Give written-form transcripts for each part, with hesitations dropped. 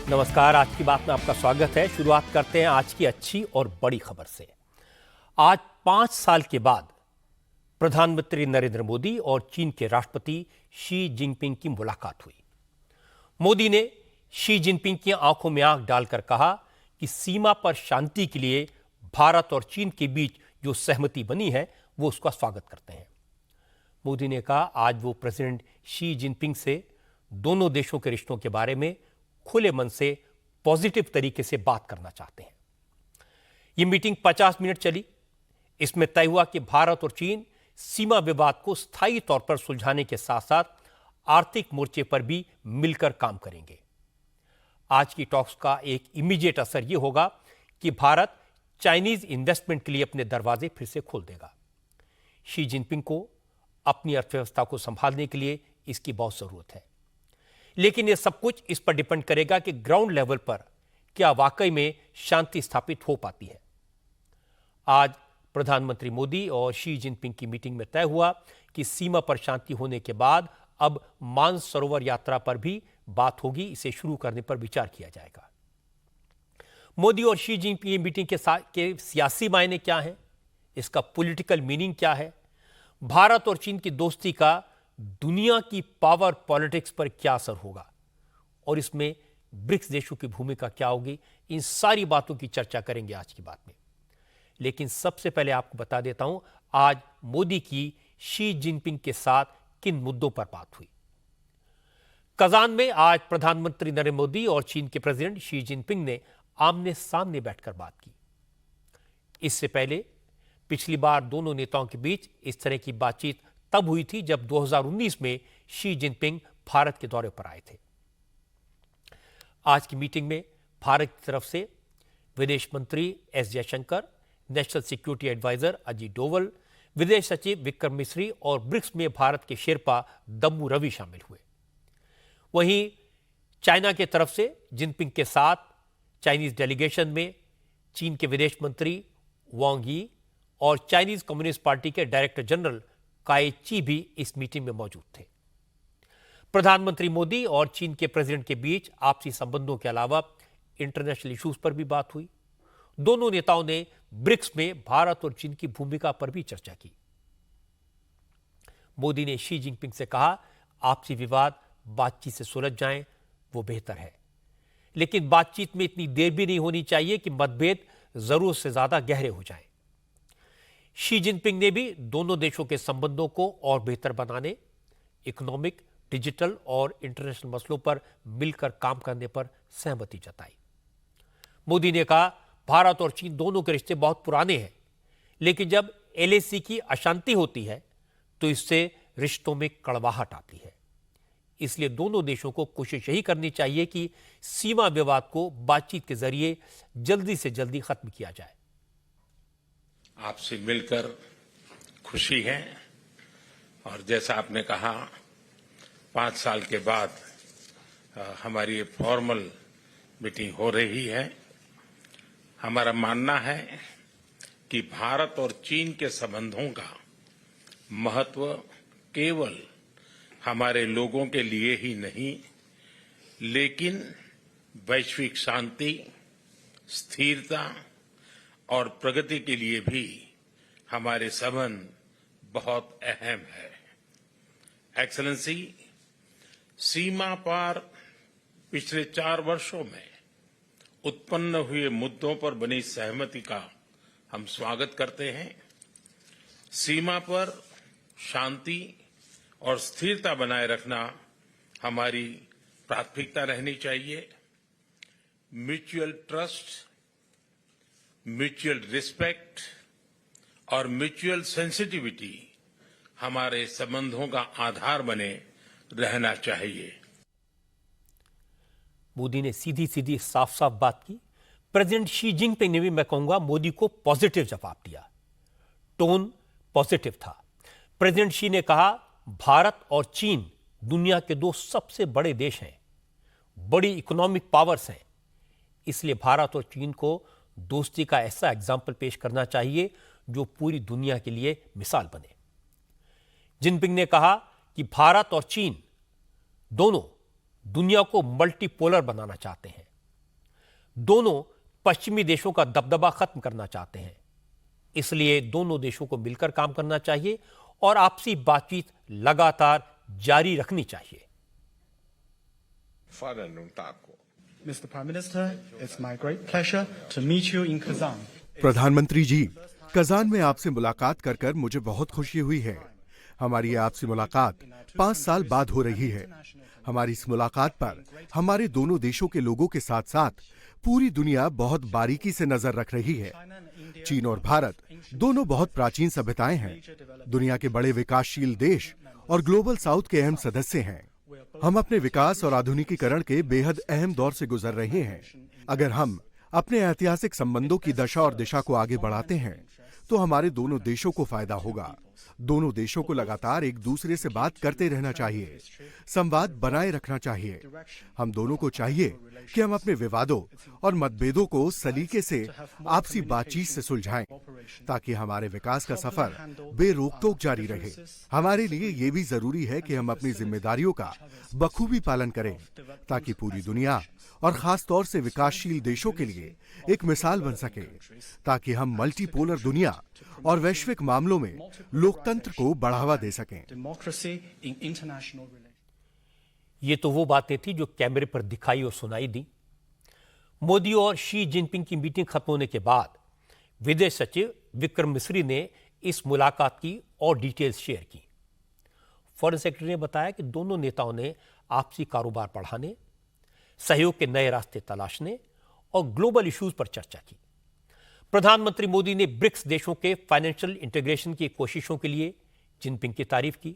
नमस्कार। आज की बात में आपका स्वागत है। शुरुआत करते हैं आज की अच्छी और बड़ी खबर से। आज 5 साल के बाद प्रधानमंत्री नरेंद्र मोदी और चीन के राष्ट्रपति शी जिनपिंग की मुलाकात हुई। मोदी ने शी जिनपिंग की आंखों में आंख डालकर कहा कि सीमा पर शांति के लिए भारत और चीन के बीच जो सहमति बनी है वो उसका स्वागत करते हैं। मोदी ने कहा आज वो प्रेसिडेंट शी जिनपिंग से दोनों देशों के रिश्तों के बारे में खुले मन से पॉजिटिव तरीके से बात करना चाहते हैं। यह मीटिंग 50 मिनट चली। इसमें तय हुआ कि भारत और चीन सीमा विवाद को स्थायी तौर पर सुलझाने के साथ साथ आर्थिक मोर्चे पर भी मिलकर काम करेंगे। आज की टॉक्स का एक इमीडिएट असर यह होगा कि भारत चाइनीज इन्वेस्टमेंट के लिए अपने दरवाजे फिर से खोल देगा। शी जिनपिंग को अपनी अर्थव्यवस्था को संभालने के लिए इसकी बहुत जरूरत है, लेकिन यह सब कुछ इस पर डिपेंड करेगा कि ग्राउंड लेवल पर क्या वाकई में शांति स्थापित हो पाती है। आज प्रधानमंत्री मोदी और शी जिनपिंग की मीटिंग में तय हुआ कि सीमा पर शांति होने के बाद अब मानसरोवर यात्रा पर भी बात होगी। इसे शुरू करने पर विचार किया जाएगा। मोदी और शी जिनपिंग की मीटिंग के सियासी मायने क्या है, इसका पॉलिटिकल मीनिंग क्या है, भारत और चीन की दोस्ती का दुनिया की पावर पॉलिटिक्स पर क्या असर होगा और इसमें ब्रिक्स देशों की भूमिका क्या होगी, इन सारी बातों की चर्चा करेंगे आज की बात में। लेकिन सबसे पहले आपको बता देता हूं आज मोदी की शी जिनपिंग के साथ किन मुद्दों पर बात हुई। कजान में आज प्रधानमंत्री नरेंद्र मोदी और चीन के प्रेसिडेंट शी जिनपिंग ने आमने सामने बैठकर बात की। इससे पहले पिछली बार दोनों नेताओं के बीच इस तरह की बातचीत तब हुई थी जब 2019 में शी जिनपिंग भारत के दौरे पर आए थे। आज की मीटिंग में भारत की तरफ से विदेश मंत्री S Jaishankar, national security adviser Ajit Doval, विदेश सचिव विक्रम मिस्री और ब्रिक्स में भारत के शेरपा दम्मू रवि शामिल हुए। वहीं चाइना की तरफ से जिनपिंग के साथ चाइनीज डेलीगेशन में चीन के विदेश मंत्री वांग यी और चाइनीज कम्युनिस्ट पार्टी के डायरेक्टर जनरल काई ची भी इस मीटिंग में मौजूद थे। प्रधानमंत्री मोदी और चीन के प्रेसिडेंट के बीच आपसी संबंधों के अलावा इंटरनेशनल इश्यूज पर भी बात हुई। दोनों नेताओं ने ब्रिक्स में भारत और चीन की भूमिका पर भी चर्चा की। मोदी ने शी जिनपिंग से कहा आपसी विवाद बातचीत से सुलझ जाएं वो बेहतर है, लेकिन बातचीत में इतनी देर भी नहीं होनी चाहिए कि मतभेद जरूरत से ज्यादा गहरे हो जाएं। शी जिनपिंग ने भी दोनों देशों के संबंधों को और बेहतर बनाने, इकोनॉमिक, डिजिटल और इंटरनेशनल मसलों पर मिलकर काम करने पर सहमति जताई। मोदी ने कहा भारत और चीन दोनों के रिश्ते बहुत पुराने हैं, लेकिन जब एलएसी की अशांति होती है तो इससे रिश्तों में कड़वाहट आती है। इसलिए दोनों देशों को कोशिश यही करनी चाहिए कि सीमा विवाद को बातचीत के जरिए जल्दी से जल्दी खत्म किया जाए। आपसे मिलकर खुशी है और जैसा आपने कहा 5 साल के बाद हमारी ये फॉर्मल मीटिंग हो रही है। हमारा मानना है कि भारत और चीन के संबंधों का महत्व केवल हमारे लोगों के लिए ही नहीं, लेकिन वैश्विक शांति, स्थिरता और प्रगति के लिए भी हमारे संबंध बहुत अहम है। एक्सेलेंसी, सीमा पार पिछले 4 वर्षों में उत्पन्न हुए मुद्दों पर बनी सहमति का हम स्वागत करते हैं। सीमा पर शांति और स्थिरता बनाए रखना हमारी प्राथमिकता रहनी चाहिए। म्यूचुअल ट्रस्ट, म्यूचुअल रिस्पेक्ट और म्यूचुअल सेंसिटिविटी हमारे संबंधों का आधार बने रहना चाहिए। मोदी ने सीधी सीधी साफ साफ बात की। प्रेसिडेंट शी जिनपिंग ने भी, मैं कहूंगा, मोदी को पॉजिटिव जवाब दिया। टोन पॉजिटिव था। प्रेसिडेंट शी ने कहा भारत और चीन दुनिया के 2 सबसे बड़े देश हैं, बड़ी इकोनॉमिक पावर्स हैं। इसलिए भारत और चीन को दोस्ती का ऐसा एग्जाम्पल पेश करना चाहिए जो पूरी दुनिया के लिए मिसाल बने। जिनपिंग ने कहा कि भारत और चीन दोनों दुनिया को मल्टीपोलर बनाना चाहते हैं। दोनों पश्चिमी देशों का दबदबा खत्म करना चाहते हैं। इसलिए दोनों देशों को मिलकर काम करना चाहिए और आपसी बातचीत लगातार जारी रखनी चाहिए। Mr. Prime Minister, it's my great pleasure to meet you in Kazan. प्रधानमंत्री जी, कजान में आपसे मुलाकात कर कर मुझे बहुत खुशी हुई है। हमारी आपसे मुलाकात 5 साल बाद हो रही है। हमारी इस मुलाकात पर हमारे दोनों देशों के लोगों के साथ साथ पूरी दुनिया बहुत बारीकी से नजर रख रही है। चीन और भारत दोनों बहुत प्राचीन सभ्यताएं हैं, दुनिया के बड़े विकासशील देश और ग्लोबल साउथ के अहम सदस्य हैं। हम अपने विकास और आधुनिकीकरण के बेहद अहम दौर से गुजर रहे हैं। अगर हम अपने ऐतिहासिक संबंधों की दशा और दिशा को आगे बढ़ाते हैं तो हमारे दोनों देशों को फायदा होगा। दोनों देशों को लगातार एक दूसरे से बात करते रहना चाहिए, संवाद बनाए रखना चाहिए। हम दोनों को चाहिए कि हम अपने विवादों और मतभेदों को सलीके से आपसी बातचीत से सुलझाएं, ताकि हमारे विकास का सफर बेरोक-टोक जारी रहे। हमारे लिए ये भी जरूरी है कि हम अपनी जिम्मेदारियों का बखूबी पालन करें, ताकि पूरी दुनिया और खास तौर से विकासशील देशों के लिए एक मिसाल बन सके, ताकि हम मल्टीपोलर दुनिया और वैश्विक मामलों में लोकतंत्र को बढ़ावा दे सकें। ये तो वो बातें थी जो कैमरे पर दिखाई और सुनाई दी। मोदी और शी जिनपिंग की मीटिंग खत्म होने के बाद विदेश सचिव विक्रम मिस्री ने इस मुलाकात की और डिटेल्स शेयर की। फॉरेन सेक्रेटरी ने बताया कि दोनों नेताओं ने आपसी कारोबार बढ़ाने, सहयोग के नए रास्ते तलाशने और ग्लोबल इश्यूज पर चर्चा की। प्रधानमंत्री मोदी ने ब्रिक्स देशों के फाइनेंशियल इंटीग्रेशन की कोशिशों के लिए जिनपिंग की तारीफ की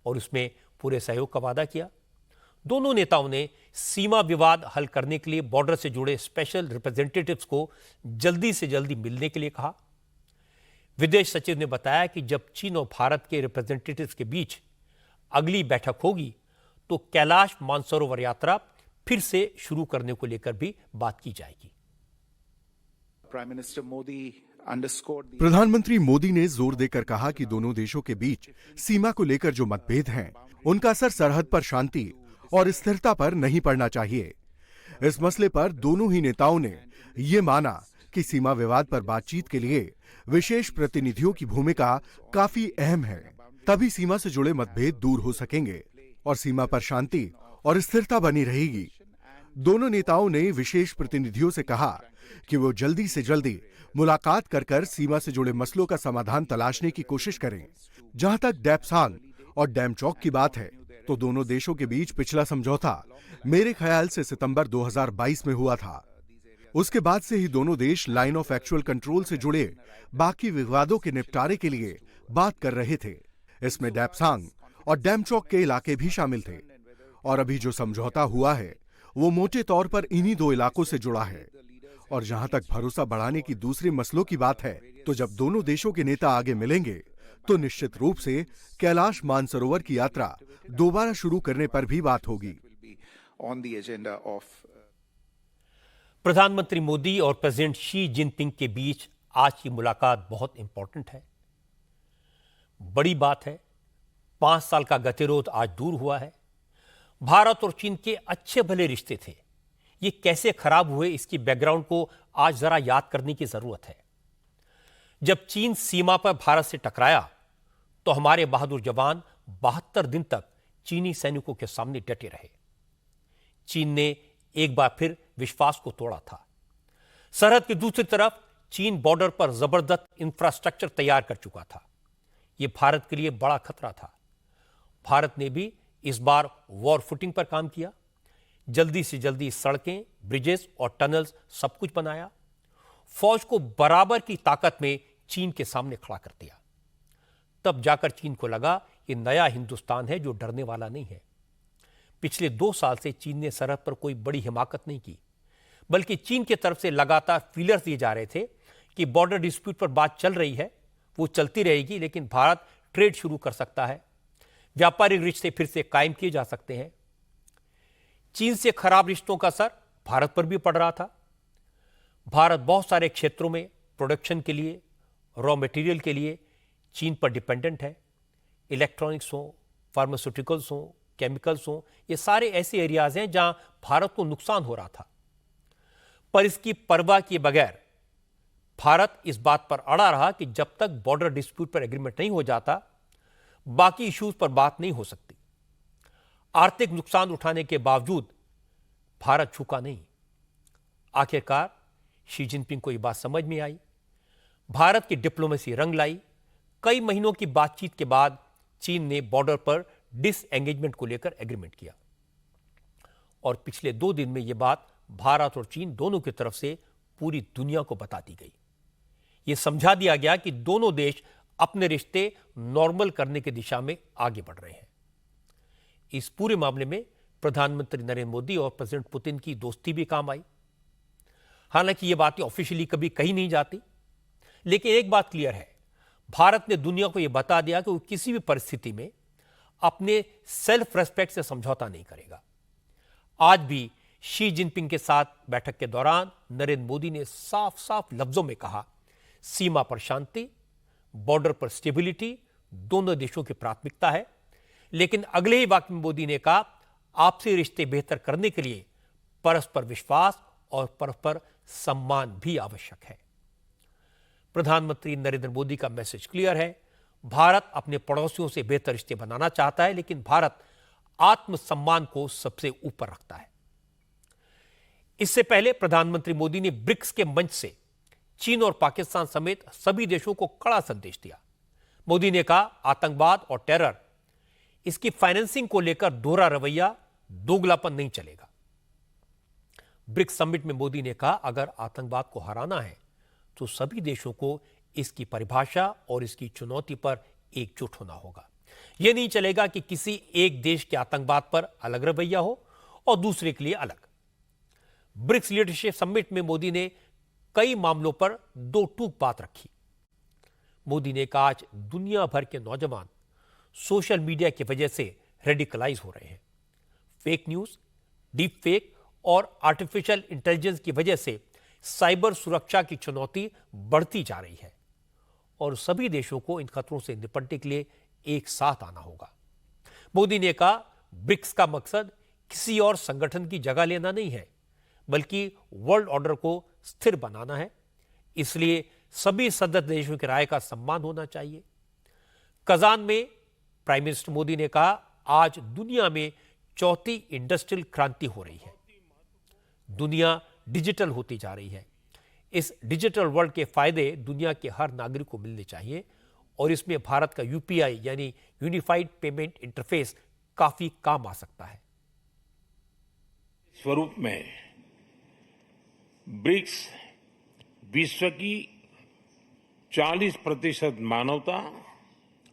और उसमें पूरे सहयोग का वादा किया। दोनों नेताओं ने सीमा विवाद हल करने के लिए बॉर्डर से जुड़े स्पेशल रिप्रेजेंटेटिव्स को जल्दी से जल्दी मिलने के लिए कहा। विदेश सचिव ने बताया कि जब चीन और भारत के रिप्रेजेंटेटिव्स के बीच अगली बैठक होगी तो कैलाश मानसरोवर यात्रा फिर से शुरू करने को लेकर भी बात की जाएगी। प्रधानमंत्री मोदी ने जोर देकर कहा कि दोनों देशों के बीच सीमा को लेकर जो मतभेद हैं, उनका असर सरहद पर शांति और स्थिरता पर नहीं पड़ना चाहिए। इस मसले पर दोनों ही नेताओं ने ये माना कि सीमा विवाद पर बातचीत के लिए विशेष प्रतिनिधियों की भूमिका काफी अहम है। तभी सीमा से जुड़े मतभेद दूर हो सकेंगे और सीमा पर शांति और स्थिरता बनी रहेगी। दोनों नेताओं ने विशेष प्रतिनिधियों से कहा कि वो जल्दी से जल्दी मुलाकात कर कर सीमा से जुड़े मसलों का समाधान तलाशने की कोशिश करें। जहां तक डेप्सांग और डैमचौक की बात है, तो दोनों देशों के बीच पिछला समझौता मेरे ख्याल से सितंबर 2022 में हुआ था। उसके बाद से ही दोनों देश लाइन ऑफ एक्चुअल कंट्रोल से जुड़े बाकी विवादों के निपटारे के लिए बात कर रहे थे। इसमें डेप्सांग और डैमचौक के इलाके भी शामिल थे और अभी जो समझौता हुआ है वो मोटे तौर पर इन्हीं 2 इलाकों से जुड़ा है। और जहां तक भरोसा बढ़ाने की दूसरे मसलों की बात है, तो जब दोनों देशों के नेता आगे मिलेंगे तो निश्चित रूप से कैलाश मानसरोवर की यात्रा दोबारा शुरू करने पर भी बात होगी। प्रधानमंत्री मोदी और प्रेसिडेंट शी जिनपिंग के बीच आज की मुलाकात बहुत इंपॉर्टेंट है, बड़ी बात है। 5 साल का गतिरोध आज दूर हुआ है। भारत और चीन के अच्छे भले रिश्ते थे, ये कैसे खराब हुए इसकी बैकग्राउंड को आज जरा याद करने की जरूरत है। जब चीन सीमा पर भारत से टकराया तो हमारे बहादुर जवान 72 दिन तक चीनी सैनिकों के सामने डटे रहे। चीन ने एक बार फिर विश्वास को तोड़ा था। सरहद की दूसरी तरफ चीन बॉर्डर पर जबरदस्त इंफ्रास्ट्रक्चर तैयार कर चुका था। यह भारत के लिए बड़ा खतरा था। भारत ने भी इस बार वॉर फुटिंग पर काम किया। जल्दी से जल्दी सड़कें, ब्रिजेस और टनल्स सब कुछ बनाया। फौज को बराबर की ताकत में चीन के सामने खड़ा कर दिया। तब जाकर चीन को लगा ये नया हिंदुस्तान है जो डरने वाला नहीं है। पिछले 2 साल से चीन ने सरहद पर कोई बड़ी हिमाकत नहीं की, बल्कि चीन की तरफ से लगातार फीलर्स दिए जा रहे थे कि बॉर्डर डिस्प्यूट पर बात चल रही है, वो चलती रहेगी, लेकिन भारत ट्रेड शुरू कर सकता है, व्यापारिक रिश्ते फिर से कायम किए जा सकते हैं। चीन से खराब रिश्तों का असर भारत पर भी पड़ रहा था। भारत बहुत सारे क्षेत्रों में प्रोडक्शन के लिए, रॉ मटेरियल के लिए चीन पर डिपेंडेंट है। इलेक्ट्रॉनिक्स हो, फार्मास्यूटिकल्स हो, केमिकल्स हो, ये सारे ऐसे एरियाज हैं जहां भारत को नुकसान हो रहा था। पर इसकी परवाह किए बगैर भारत इस बात पर अड़ा रहा कि जब तक बॉर्डर डिस्प्यूट पर एग्रीमेंट नहीं हो जाता, बाकी इश्यूज पर बात नहीं हो सकती। आर्थिक नुकसान उठाने के बावजूद भारत झुका नहीं। आखिरकार शी जिनपिंग को यह बात समझ में आई। भारत की डिप्लोमेसी रंग लाई। कई महीनों की बातचीत के बाद चीन ने बॉर्डर पर डिसएंगेजमेंट को लेकर एग्रीमेंट किया और पिछले 2 दिन में यह बात भारत और चीन दोनों की तरफ से पूरी दुनिया को बता दी गई। यह समझा दिया गया कि दोनों देश अपने रिश्ते नॉर्मल करने की दिशा में आगे बढ़ रहे हैं। इस पूरे मामले में प्रधानमंत्री नरेंद्र मोदी और प्रेसिडेंट पुतिन की दोस्ती भी काम आई। हालांकि ये बातें ऑफिशियली कभी कही नहीं जाती, लेकिन एक बात क्लियर है, भारत ने दुनिया को यह बता दिया कि वो किसी भी परिस्थिति में अपने सेल्फ रेस्पेक्ट से समझौता नहीं करेगा। आज भी शी जिनपिंग के साथ बैठक के दौरान नरेंद्र मोदी ने साफ साफ लफ्जों में कहा, सीमा पर शांति, बॉर्डर पर स्टेबिलिटी दोनों देशों की प्राथमिकता है। लेकिन अगले ही वाक्य में मोदी ने कहा, आपसी रिश्ते बेहतर करने के लिए परस्पर विश्वास और परस्पर सम्मान भी आवश्यक है। प्रधानमंत्री नरेंद्र मोदी का मैसेज क्लियर है, भारत अपने पड़ोसियों से बेहतर रिश्ते बनाना चाहता है, लेकिन भारत आत्मसम्मान को सबसे ऊपर रखता है। इससे पहले प्रधानमंत्री मोदी ने ब्रिक्स के मंच से चीन और पाकिस्तान समेत सभी देशों को कड़ा संदेश दिया। मोदी ने कहा, आतंकवाद और टेरर, इसकी फाइनेंसिंग को लेकर दोहरा रवैया, दोगलापन नहीं चलेगा। ब्रिक्स समिट में मोदी ने कहा, अगर आतंकवाद को हराना है तो सभी देशों को इसकी परिभाषा और इसकी चुनौती पर एकजुट होना होगा। यह नहीं चलेगा कि किसी एक देश के आतंकवाद पर अलग रवैया हो और दूसरे के लिए अलग। ब्रिक्स लीडरशिप समिट में मोदी ने कई मामलों पर दो टूक बात रखी। मोदी ने कहा, आज दुनिया भर के नौजवान सोशल मीडिया की वजह से रेडिकलाइज हो रहे हैं। फेक न्यूज, डीप फेक और आर्टिफिशियल इंटेलिजेंस की वजह से साइबर सुरक्षा की चुनौती बढ़ती जा रही है और सभी देशों को इन खतरों से निपटने के लिए एक साथ आना होगा। मोदी ने कहा, ब्रिक्स का मकसद किसी और संगठन की जगह लेना नहीं है, बल्कि वर्ल्ड ऑर्डर को स्थिर बनाना है। इसलिए सभी सदस्य देशों की राय का सम्मान होना चाहिए। कजान में प्राइम मिनिस्टर मोदी ने कहा, आज दुनिया में चौथी इंडस्ट्रियल क्रांति हो रही है। दुनिया डिजिटल होती जा रही है। इस डिजिटल वर्ल्ड के फायदे दुनिया के हर नागरिक को मिलने चाहिए और इसमें भारत का यूपीआई यानी यूनिफाइड पेमेंट इंटरफेस काफी काम आ सकता है। स्वरूप में ब्रिक्स विश्व की 40% मानवता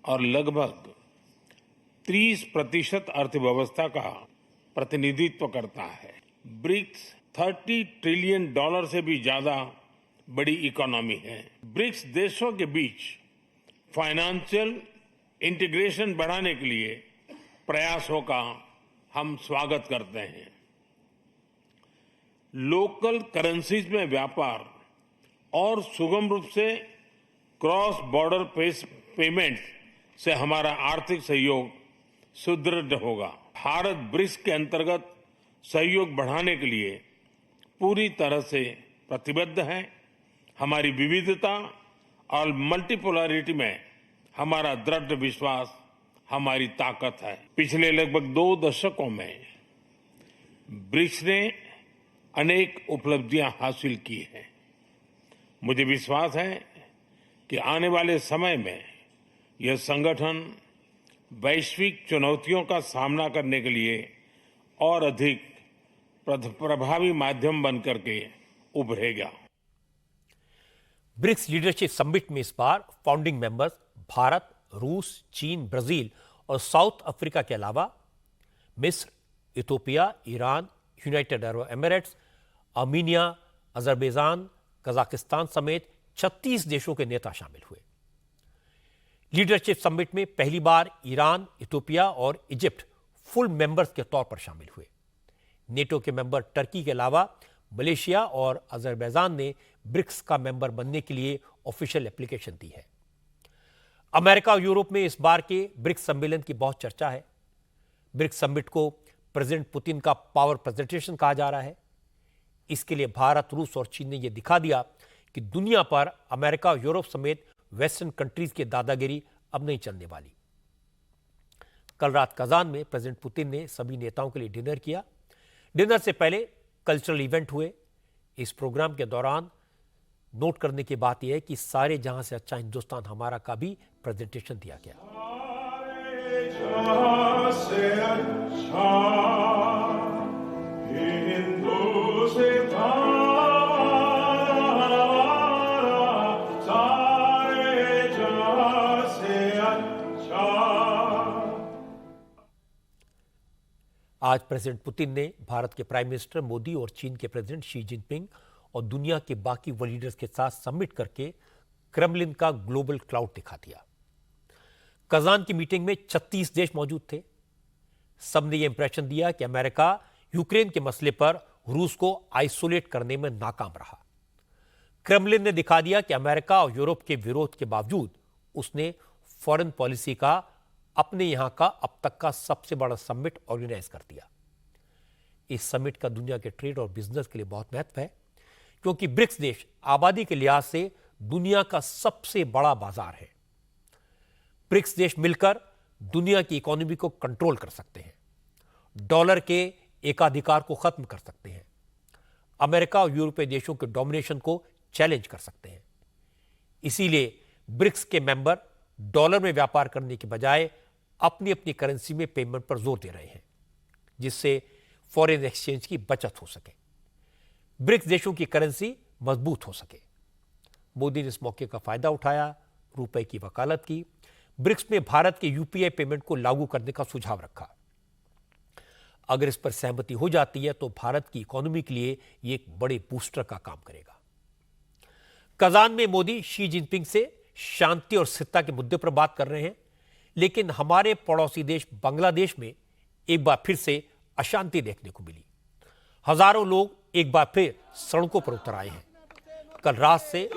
और लगभग 30% अर्थव्यवस्था का प्रतिनिधित्व करता है। ब्रिक्स $30 ट्रिलियन से भी ज्यादा बड़ी इकोनॉमी है। ब्रिक्स देशों के बीच फाइनेंशियल इंटीग्रेशन बढ़ाने के लिए प्रयासों का हम स्वागत करते हैं। लोकल करेंसीज में व्यापार और सुगम रूप से क्रॉस बॉर्डर पेमेंट से हमारा आर्थिक सहयोग सुदृढ़ होगा। भारत ब्रिक्स के अंतर्गत सहयोग बढ़ाने के लिए पूरी तरह से प्रतिबद्ध है। हमारी विविधता और मल्टीपोलैरिटी में हमारा दृढ़ विश्वास हमारी ताकत है। पिछले लगभग 2 दशकों में ब्रिक्स ने अनेक उपलब्धियां हासिल की हैं। मुझे विश्वास है कि आने वाले समय में यह संगठन वैश्विक चुनौतियों का सामना करने के लिए और अधिक प्रभावी माध्यम बनकर के उभरेगा। ब्रिक्स लीडरशिप समिट में इस बार फाउंडिंग मेंबर्स भारत, रूस, चीन, ब्राजील और साउथ अफ्रीका के अलावा मिस्र, Ethiopia, Iran, United Arab Emirates, Armenia, Azerbaijan, Kazakhstan समेत 36 देशों के नेता शामिल हुए। लीडरशिप समिट में पहली बार ईरान, इथोपिया और इजिप्ट फुल मेंबर्स के तौर पर शामिल हुए। नेटो के मेंबर टर्की के अलावा मलेशिया और अजरबैजान ने ब्रिक्स का मेंबर बनने के लिए ऑफिशियल एप्लीकेशन दी है। अमेरिका और यूरोप में इस बार के ब्रिक्स सम्मेलन की बहुत चर्चा है। ब्रिक्स समिट को प्रेसिडेंट पुतिन का पावर प्रेजेंटेशन कहा जा रहा है। इसके लिए भारत, रूस और चीन ने यह दिखा दिया कि दुनिया पर अमेरिका, यूरोप समेत वेस्टर्न कंट्रीज की दादागिरी अब नहीं चलने वाली। कल रात कजान में प्रेसिडेंट पुतिन ने सभी नेताओं के लिए डिनर किया। डिनर से पहले कल्चरल इवेंट हुए। इस प्रोग्राम के दौरान नोट करने की बात यह है कि सारे जहां से अच्छा हिंदुस्तान हमारा का भी प्रेजेंटेशन दिया गया। आज प्रेसिडेंट पुतिन ने भारत के प्राइम मिनिस्टर मोदी और चीन के प्रेसिडेंट शी जिनपिंग और दुनिया के बाकी वर्ल्ड लीडर्स के साथ समिट करके क्रेमलिन का ग्लोबल क्लाउड दिखा दिया। कजान की मीटिंग में 36 देश मौजूद थे। सबने यह इंप्रेशन दिया कि अमेरिका यूक्रेन के मसले पर रूस को आइसोलेट करने में नाकाम रहा। क्रेमलिन ने दिखा दिया कि अमेरिका और यूरोप के विरोध के बावजूद उसने फॉरेन पॉलिसी का अपने यहां का अब तक का सबसे बड़ा समिट ऑर्गेनाइज कर दिया। इस समिट का दुनिया के ट्रेड और बिजनेस के लिए बहुत महत्व है, क्योंकि ब्रिक्स देश आबादी के लिहाज से दुनिया का सबसे बड़ा बाजार है। ब्रिक्स देश मिलकर दुनिया की इकोनॉमी को कंट्रोल कर सकते हैं, डॉलर के एकाधिकार को खत्म कर सकते हैं, अमेरिका और यूरोपीय देशों के डोमिनेशन को चैलेंज कर सकते हैं। इसीलिए ब्रिक्स के मेंबर डॉलर में व्यापार करने के बजाय अपनी अपनी करेंसी में पेमेंट पर जोर दे रहे हैं, जिससे फॉरेन एक्सचेंज की बचत हो सके, ब्रिक्स देशों की करेंसी मजबूत हो सके। मोदी ने इस मौके का फायदा उठाया, रुपए की वकालत की, ब्रिक्स में भारत के यूपीआई पेमेंट को लागू करने का सुझाव रखा। अगर इस पर सहमति हो जाती है तो भारत की इकोनॉमी के लिए यह एक बड़े बूस्टर का काम करेगा। कजान में मोदी शी जिनपिंग से शांति और स्थिरता के मुद्दे पर बात कर रहे हैं, लेकिन हमारे पड़ोसी देश बांग्लादेश में एक बार फिर से अशांति देखने को मिली। हजारों लोग एक बार फिर सड़कों पर उतर आए हैं। कल रात से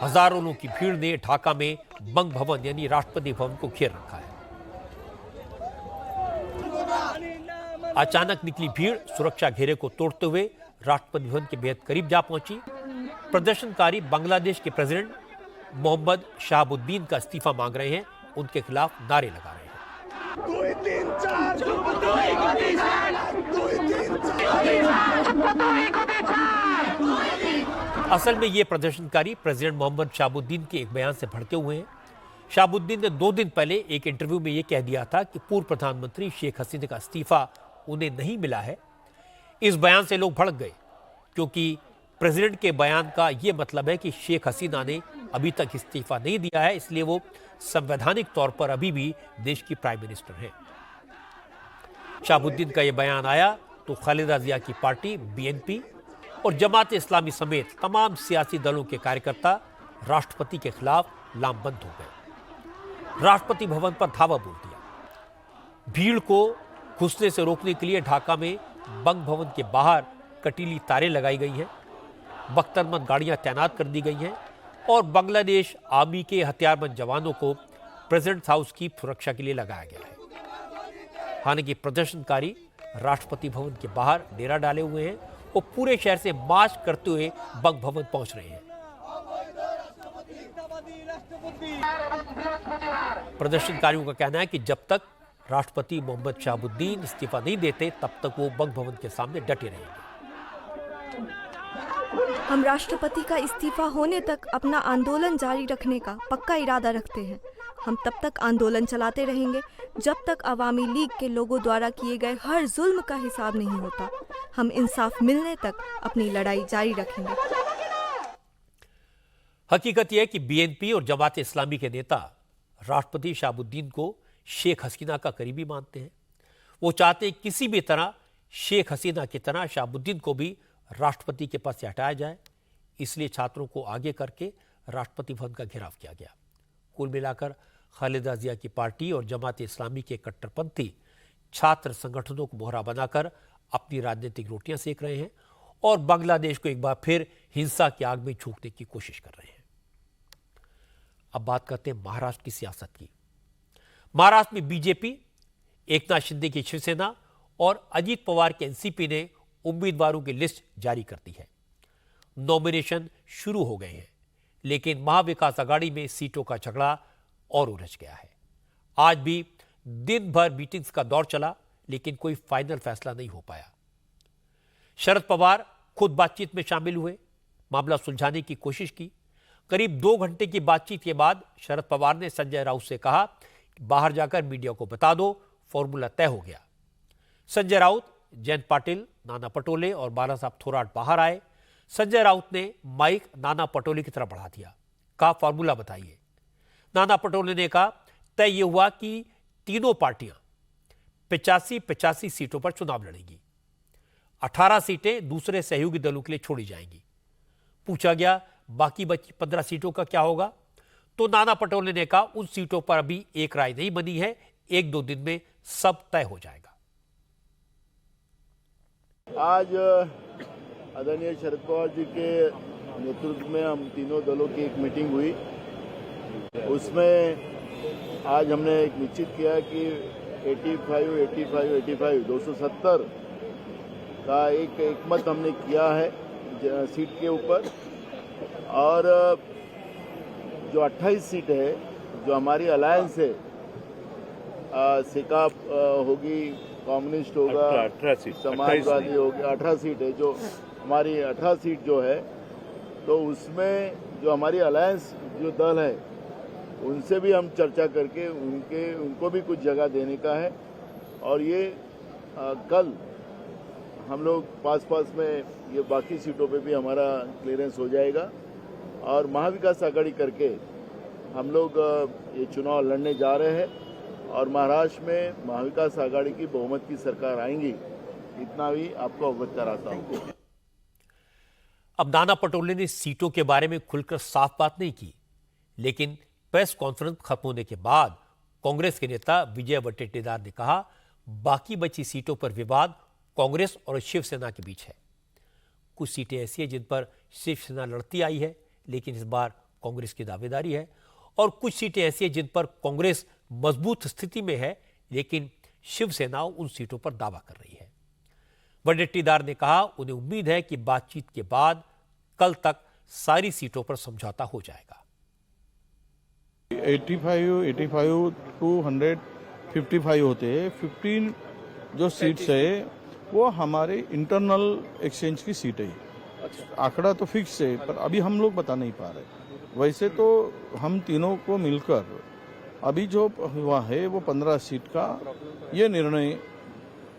हजारों लोगों की भीड़ ने ढाका में बंग भवन यानी राष्ट्रपति भवन को घेर रखा है। अचानक निकली भीड़ सुरक्षा घेरे को तोड़ते हुए राष्ट्रपति भवन के बेहद करीब जा पहुंची। प्रदर्शनकारी बांग्लादेश के प्रेसिडेंट मोहम्मद शहाबुद्दीन का इस्तीफा मांग रहे हैं, उनके खिलाफ नारे लगा रहे हैं। असल में ये प्रदर्शनकारी प्रेसिडेंट मोहम्मद शहाबुद्दीन के एक बयान से भड़के हुए हैं। शहाबुद्दीन ने 2 दिन पहले एक इंटरव्यू में यह कह दिया था कि पूर्व प्रधानमंत्री शेख हसीना का इस्तीफा उन्हें नहीं मिला है। इस बयान से लोग भड़क गए, क्योंकि प्रेसिडेंट के बयान का यह मतलब है कि शेख हसीना ने अभी तक इस्तीफा नहीं दिया है, इसलिए वो संवैधानिक तौर पर अभी भी देश की प्राइम मिनिस्टर हैं। शहाबुद्दीन का यह बयान आया तो खालिदा जिया की पार्टी बीएनपी और जमात इस्लामी समेत तमाम सियासी दलों के कार्यकर्ता राष्ट्रपति के खिलाफ लामबंद हो गए। राष्ट्रपति भवन पर धावा बोल दिया। भीड़ को घुसने से रोकने के लिए ढाका में बंग भवन के बाहर कटीली तारें लगाई गई हैं, बख्तरबंद गाड़ियां तैनात कर दी गई हैं और बांग्लादेश आर्मी के हथियारबंद जवानों को प्रेसिडेंट हाउस की सुरक्षा के लिए लगाया गया है। हालांकि प्रदर्शनकारी राष्ट्रपति भवन के बाहर डेरा डाले हुए हैं और पूरे शहर से मार्च करते हुए बंग भवन पहुंच रहे हैं। प्रदर्शनकारियों का कहना है कि जब तक राष्ट्रपति मोहम्मद शहाबुद्दीन इस्तीफा नहीं देते तब तक वो बंग भवन के सामने डटे रहेंगे। हम राष्ट्रपति का इस्तीफा होने तक अपना आंदोलन जारी रखने का पक्का इरादा रखते हैं। हम तब तक आंदोलन चलाते रहेंगे जब तक अवामी लीग के लोगों द्वारा किए गए हर जुल्म का हिसाब नहीं होता। हम इंसाफ मिलने तक अपनी लड़ाई जारी रखेंगे। हकीकत यह है कि बीएनपी और जमात इस्लामी के नेता राष्ट्रपति शहाबुद्दीन को शेख हसीना का करीबी मानते हैं। वो चाहते हैं किसी भी तरह शेख हसीना की तरह शहाबुद्दीन को भी राष्ट्रपति के पद से हटाया जाए। इसलिए छात्रों को आगे करके राष्ट्रपति भवन का घेराव किया गया। कुल मिलाकर खालिदा जिया की पार्टी और जमात इस्लामी के कट्टरपंथी छात्र संगठनों को मोहरा बनाकर अपनी राजनीतिक रोटियां सेक रहे हैं और बांग्लादेश को एक बार फिर हिंसा की आग में झोंकने की कोशिश कर रहे हैं। अब बात करते हैं महाराष्ट्र की सियासत की। महाराष्ट्र में बीजेपी, एकनाथ शिंदे की शिवसेना और अजीत पवार के एनसीपी ने उम्मीदवारों की लिस्ट जारी कर दी है। नॉमिनेशन शुरू हो गए हैं, लेकिन महाविकास आघाड़ी में सीटों का झगड़ा और उलझ गया है। आज भी दिन भर मीटिंग्स का दौर चला, लेकिन कोई फाइनल फैसला नहीं हो पाया। शरद पवार खुद बातचीत में शामिल हुए, मामला सुलझाने की कोशिश की। करीब 2 घंटे की बातचीत के बाद शरद पवार ने संजय राउत से कहा कि बाहर जाकर मीडिया को बता दो, फॉर्मूला तय हो गया। संजय राउत, जयंत पाटिल, नाना पटोले और बाला साहब थोराट बाहर आए। संजय राउत ने माइक नाना पटोले की तरफ बढ़ा दिया, कहा फॉर्मूला बताइए। नाना पटोले ने कहा तय यह हुआ कि तीनों पार्टियां 85-85 सीटों पर चुनाव लड़ेंगी। 18 सीटें दूसरे सहयोगी दलों के लिए छोड़ी जाएंगी। पूछा गया बाकी बची 15 सीटों का क्या होगा, तो नाना पटोले ने कहा उन सीटों पर अभी एक राय नहीं बनी है, 1-2 दिन में सब तय हो जाएगा। आज आदरणीय शरद पवार जी के नेतृत्व में हम तीनों दलों की एक मीटिंग हुई। उसमें आज हमने एक निश्चित किया कि 85 270 का एक मत हमने किया है सीट के ऊपर। और जो 28 सीट है, जो हमारी अलायंस है, सिकाप होगी, कम्युनिस्ट होगा, 18 सीट, समाजवादी होगी, 18 सीट है। जो हमारी 18 सीट जो है, तो उसमें जो हमारी अलायंस जो दल है, उनसे भी हम चर्चा करके उनको भी कुछ जगह देने का है। और ये कल हम लोग पास में ये बाकी सीटों पे भी हमारा क्लियरेंस हो जाएगा और महाविकास आघाड़ी करके हम लोग ये चुनाव लड़ने जा रहे हैं और महाराष्ट्र में महाविकास आघाड़ी की बहुमत की सरकार आएंगी, इतना भी आपको अवगत कराता हूं। अब नाना पटोले ने सीटों के बारे में खुलकर साफ बात नहीं की, लेकिन प्रेस कॉन्फ्रेंस खत्म होने के बाद कांग्रेस के नेता विजय वडेट्टीवार ने कहा बाकी बची सीटों पर विवाद कांग्रेस और शिवसेना के बीच है। कुछ सीटें ऐसी हैं जिन पर शिवसेना लड़ती आई है, लेकिन इस बार कांग्रेस की दावेदारी है, और कुछ सीटें ऐसी हैं जिन पर कांग्रेस मजबूत स्थिति में है, लेकिन शिवसेना उन सीटों पर दावा कर रही है। वडेट्टीवार ने कहा उन्हें उम्मीद है कि बातचीत के बाद कल तक सारी सीटों पर समझौता हो जाएगा। 85 टू 155 होते हैं। 15 जो सीट्स है वो हमारे इंटरनल एक्सचेंज की सीट है। आंकड़ा तो फिक्स है, पर अभी हम लोग बता नहीं पा रहे। वैसे तो हम तीनों को मिलकर अभी जो हुआ है वो 15 सीट का ये निर्णय,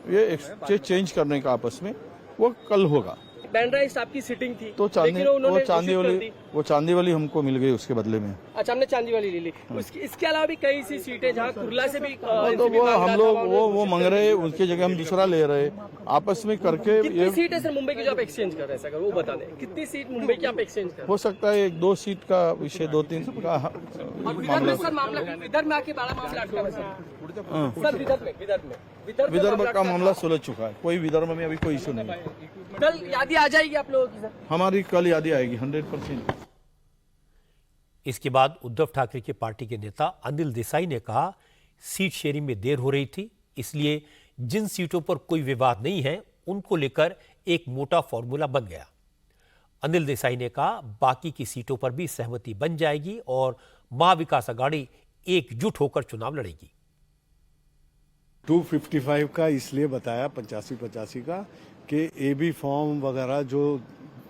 ये एक्सचेंज करने का आपस में, वो कल होगा। बैंड्रा साहब की सिटिंग थी, तो चांदी वाली हमको मिल गई उसके बदले में। अच्छा, हमने चांदी वाली ले ली। इसके अलावा भी कई सी सीटें जहां कुर्ला से भी तो वो हम लोग वो मांग रहे, उसकी जगह हम दूसरा ले रहे, आपस में करके। कितनी सीट है सर मुंबई की जो आप एक्सचेंज कर रहे हैं, सर वो बता दें, कितनी सीट मुंबई की आप एक्सचेंज कर रहे हैं? हो सकता है 1-2 सीट का विषय, 2-3 का मामला। सर मामला विदर्भ में आके बड़ा मामला अटका है सर। विदर्भ का मामला सुलझ चुका है, कोई विदर्भ में अभी कोई इशू नहीं है। कल यादी आ जाएगी आप लोगों की सर? हमारी कल यादी आएगी 100%। इसके बाद उद्धव ठाकरे की पार्टी के नेता अनिल देसाई ने कहा सीट शेयरिंग में देर हो रही थी, इसलिए जिन सीटों पर कोई विवाद नहीं है उनको लेकर एक मोटा फॉर्मूला बन गया। अनिल देसाई ने कहा बाकी की सीटों पर भी सहमति बन जाएगी और महाविकास आघाड़ी एकजुट होकर चुनाव लड़ेगी। 255 का इसलिए बताया 85 का कि एबी फॉर्म वगैरह जो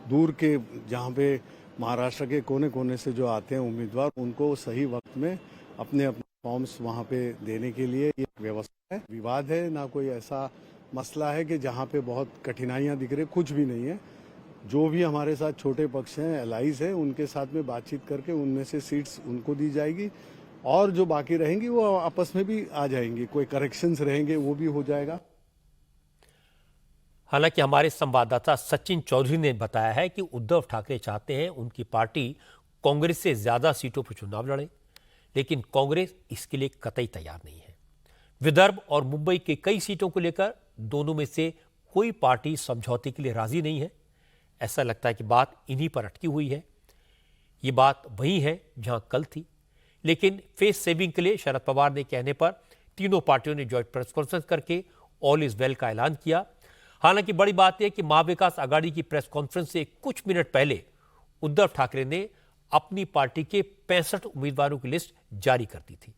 दूर के, जहां पे महाराष्ट्र के कोने कोने से जो आते हैं उम्मीदवार, उनको सही वक्त में अपने फॉर्म्स वहां पे देने के लिए ये व्यवस्था है। विवाद है ना, कोई ऐसा मसला है कि जहां पे बहुत कठिनाइयां दिख रही, कुछ भी नहीं है। जो भी हमारे साथ छोटे पक्ष हैं, एलाइज हैं, उनके साथ में बातचीत करके उनमें से सीट्स उनको दी जाएगी और जो बाकी रहेंगी वो आपस में भी आ जाएंगी। कोई करेक्शंस रहेंगे वो भी हो जाएगा। हालांकि हमारे संवाददाता सचिन चौधरी ने बताया है कि उद्धव ठाकरे चाहते हैं उनकी पार्टी कांग्रेस से ज्यादा सीटों पर चुनाव लड़े, लेकिन कांग्रेस इसके लिए कतई तैयार नहीं है। विदर्भ और मुंबई के कई सीटों को लेकर दोनों में से कोई पार्टी समझौते के लिए राजी नहीं है। ऐसा लगता है कि बात इन्हीं पर अटकी हुई है। ये बात वही है जहां कल थी, लेकिन फेस सेविंग के लिए शरद पवार ने कहने पर तीनों पार्टियों ने जॉइंट प्रेस कॉन्फ्रेंस करके ऑल इज वेल का ऐलान किया। हालांकि बड़ी बात यह कि महाविकास आघाड़ी की प्रेस कॉन्फ्रेंस से कुछ मिनट पहले उद्धव ठाकरे ने अपनी पार्टी के 65 उम्मीदवारों की लिस्ट जारी कर दी थी।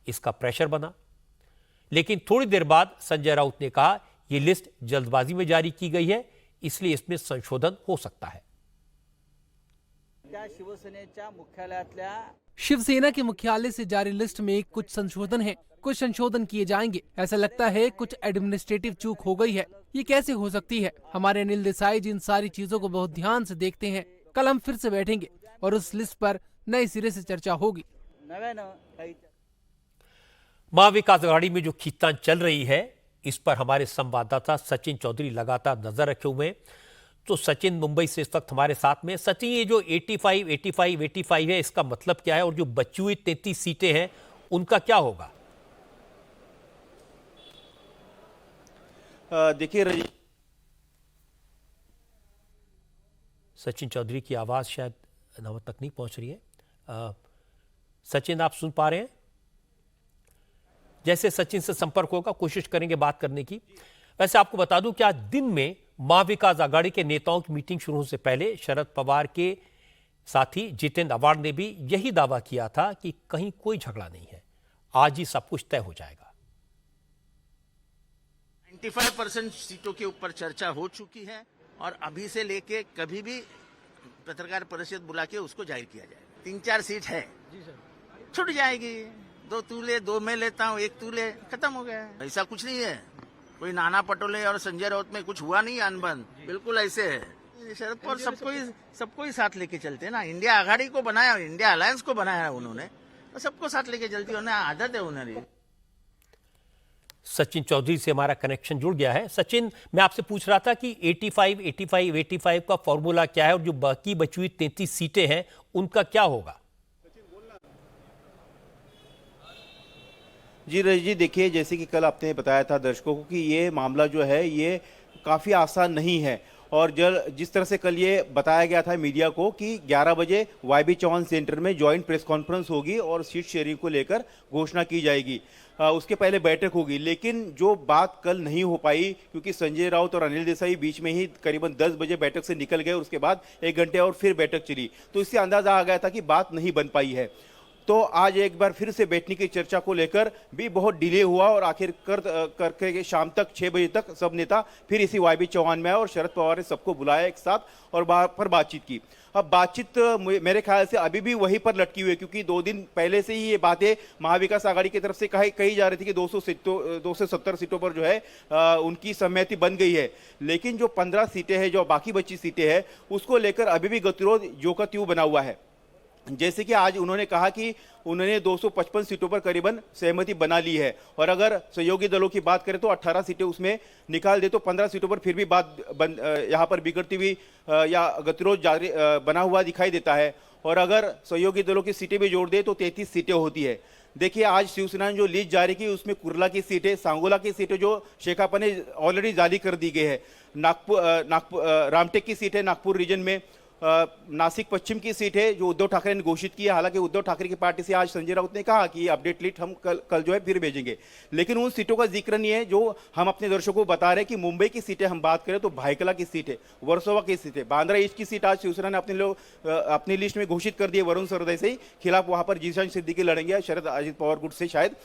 इसका प्रेशर बना, लेकिन थोड़ी देर बाद संजय राउत ने कहा यह लिस्ट जल्दबाजी में जारी की गई है, इसलिए इसमें संशोधन हो सकता है। शिवसेना के मुख्यालय से जारी लिस्ट में कुछ संशोधन है, कुछ संशोधन किए जाएंगे। ऐसा लगता है कुछ एडमिनिस्ट्रेटिव चूक हो गई है। ये कैसे हो सकती है? हमारे अनिल देसाई जी इन सारी चीजों को बहुत ध्यान से देखते हैं। कल हम फिर से बैठेंगे और उस लिस्ट पर नए सिरे से चर्चा होगी। महाविकास आघाड़ी में जो खींचतान चल रही है, इस पर हमारे संवाददाता सचिन चौधरी लगातार नजर रखे हुए हैं। तो सचिन मुंबई से इस वक्त हमारे साथ में। सचिन, ये जो 85 है, इसका मतलब क्या है? और जो बची हुई 33 सीटें हैं, उनका क्या होगा? देखिए सचिन चौधरी की आवाज शायद नव तक नहीं पहुंच रही है। सचिन, आप सुन पा रहे हैं? जैसे सचिन से संपर्क होगा कोशिश करेंगे बात करने की। वैसे आपको बता दूं कि आज दिन में महाविकास आघाड़ी के नेताओं की मीटिंग शुरू होने से पहले शरद पवार के साथी जितेंद्र आव्हाड ने भी यही दावा किया था कि कहीं कोई झगड़ा नहीं है, आज ही सब कुछ तय हो जाएगा। 95% सीटों के ऊपर चर्चा हो चुकी है और अभी से लेके कभी भी पत्रकार परिषद बुला के उसको जाहिर किया जाएगा। 3-4 सीट है छूट जाएगी, 2 तू ले, 2 मैं लेता हूँ, 1 तू ले, खत्म हो गया। ऐसा कुछ नहीं है, कोई नाना पटोले और संजय राउत में कुछ हुआ नहीं अनबन, बिल्कुल ऐसे है। शरद पवार सबको ही साथ लेके चलते हैं ना। इंडिया आघाड़ी को बनाया, इंडिया अलायंस को बनाया उन्होंने, तो सबको साथ लेके चलती है, उन्हें आदत है उन्हें। सचिन चौधरी से हमारा कनेक्शन जुड़ गया है। सचिन, मैं आपसे पूछ रहा था कि 85 का फॉर्मूला क्या है और जो बाकी बची हुई 33 सीटें हैं उनका क्या होगा? जी रजत जी, देखिए जैसे कि कल आपने बताया था दर्शकों को कि ये मामला जो है ये काफ़ी आसान नहीं है और जिस तरह से कल ये बताया गया था मीडिया को कि 11 बजे वाईबी चौहान सेंटर में ज्वाइंट प्रेस कॉन्फ्रेंस होगी और सीट शेयरिंग को लेकर घोषणा की जाएगी। उसके पहले बैठक होगी, लेकिन जो बात कल नहीं हो पाई क्योंकि संजय राउत और अनिल देसाई बीच में ही करीबन 10 बजे बैठक से निकल गए, उसके बाद 1 घंटे और फिर बैठक चली, तो इससे अंदाजा आ गया था कि बात नहीं बन पाई है। तो आज एक बार फिर से बैठने की चर्चा को लेकर भी बहुत डिले हुआ और आखिर करके शाम तक 6 बजे तक सब नेता फिर इसी वाईबी चौहान में आए और शरद पवार ने सबको बुलाया एक साथ और वहां पर बातचीत की। अब बातचीत मेरे ख्याल से अभी भी वहीं पर लटकी हुई है क्योंकि 2 दिन पहले से ही ये बातें महाविकास आघाड़ी की तरफ से कही जा रही थी कि 270 सीटों पर जो है उनकी सहमति बन गई है, लेकिन जो 15 सीटें हैं, जो बाकी बची सीटें हैं, उसको लेकर अभी भी गतिरोध जो का त्यों बना हुआ है। जैसे कि आज उन्होंने कहा कि उन्होंने 255 सीटों पर करीबन सहमति बना ली है और अगर सहयोगी दलों की बात करें तो 18 सीटें उसमें निकाल दे तो 15 सीटों पर फिर भी बात यहाँ पर बिगड़ती हुई या गतिरोध जारी बना हुआ दिखाई देता है और अगर सहयोगी दलों की सीटें भी जोड़ दे तो 33 सीटें होती है। देखिए आज शिवसेना ने जो लिस्ट जारी की उसमें कुर्ला की सीटें, सांगोला की सीटें जो शेकापा ने ऑलरेडी जारी कर दी गई है, नागपुर रामटेक की सीट है नागपुर रीजन में, नासिक पश्चिम की सीट है जो उद्धव ठाकरे ने घोषित की है। हालांकि उद्धव ठाकरे की पार्टी से आज संजय राउत ने कहा कि अपडेट लिस्ट हम कल जो है फिर भेजेंगे, लेकिन उन सीटों का जिक्र नहीं है जो हम अपने दर्शकों को बता रहे हैं कि मुंबई की सीटें हम बात करें तो भाईकला की सीट है, वर्सोवा की सीट है, बांद्रा ईस्ट की सीट आज शिवसेना ने अपनी लिस्ट में घोषित कर दी है। वरुण सरदेसाई खिलाफ वहां पर जीशान सिद्दीकी लड़ेंगे शरद अजित पवार गुट से शायद,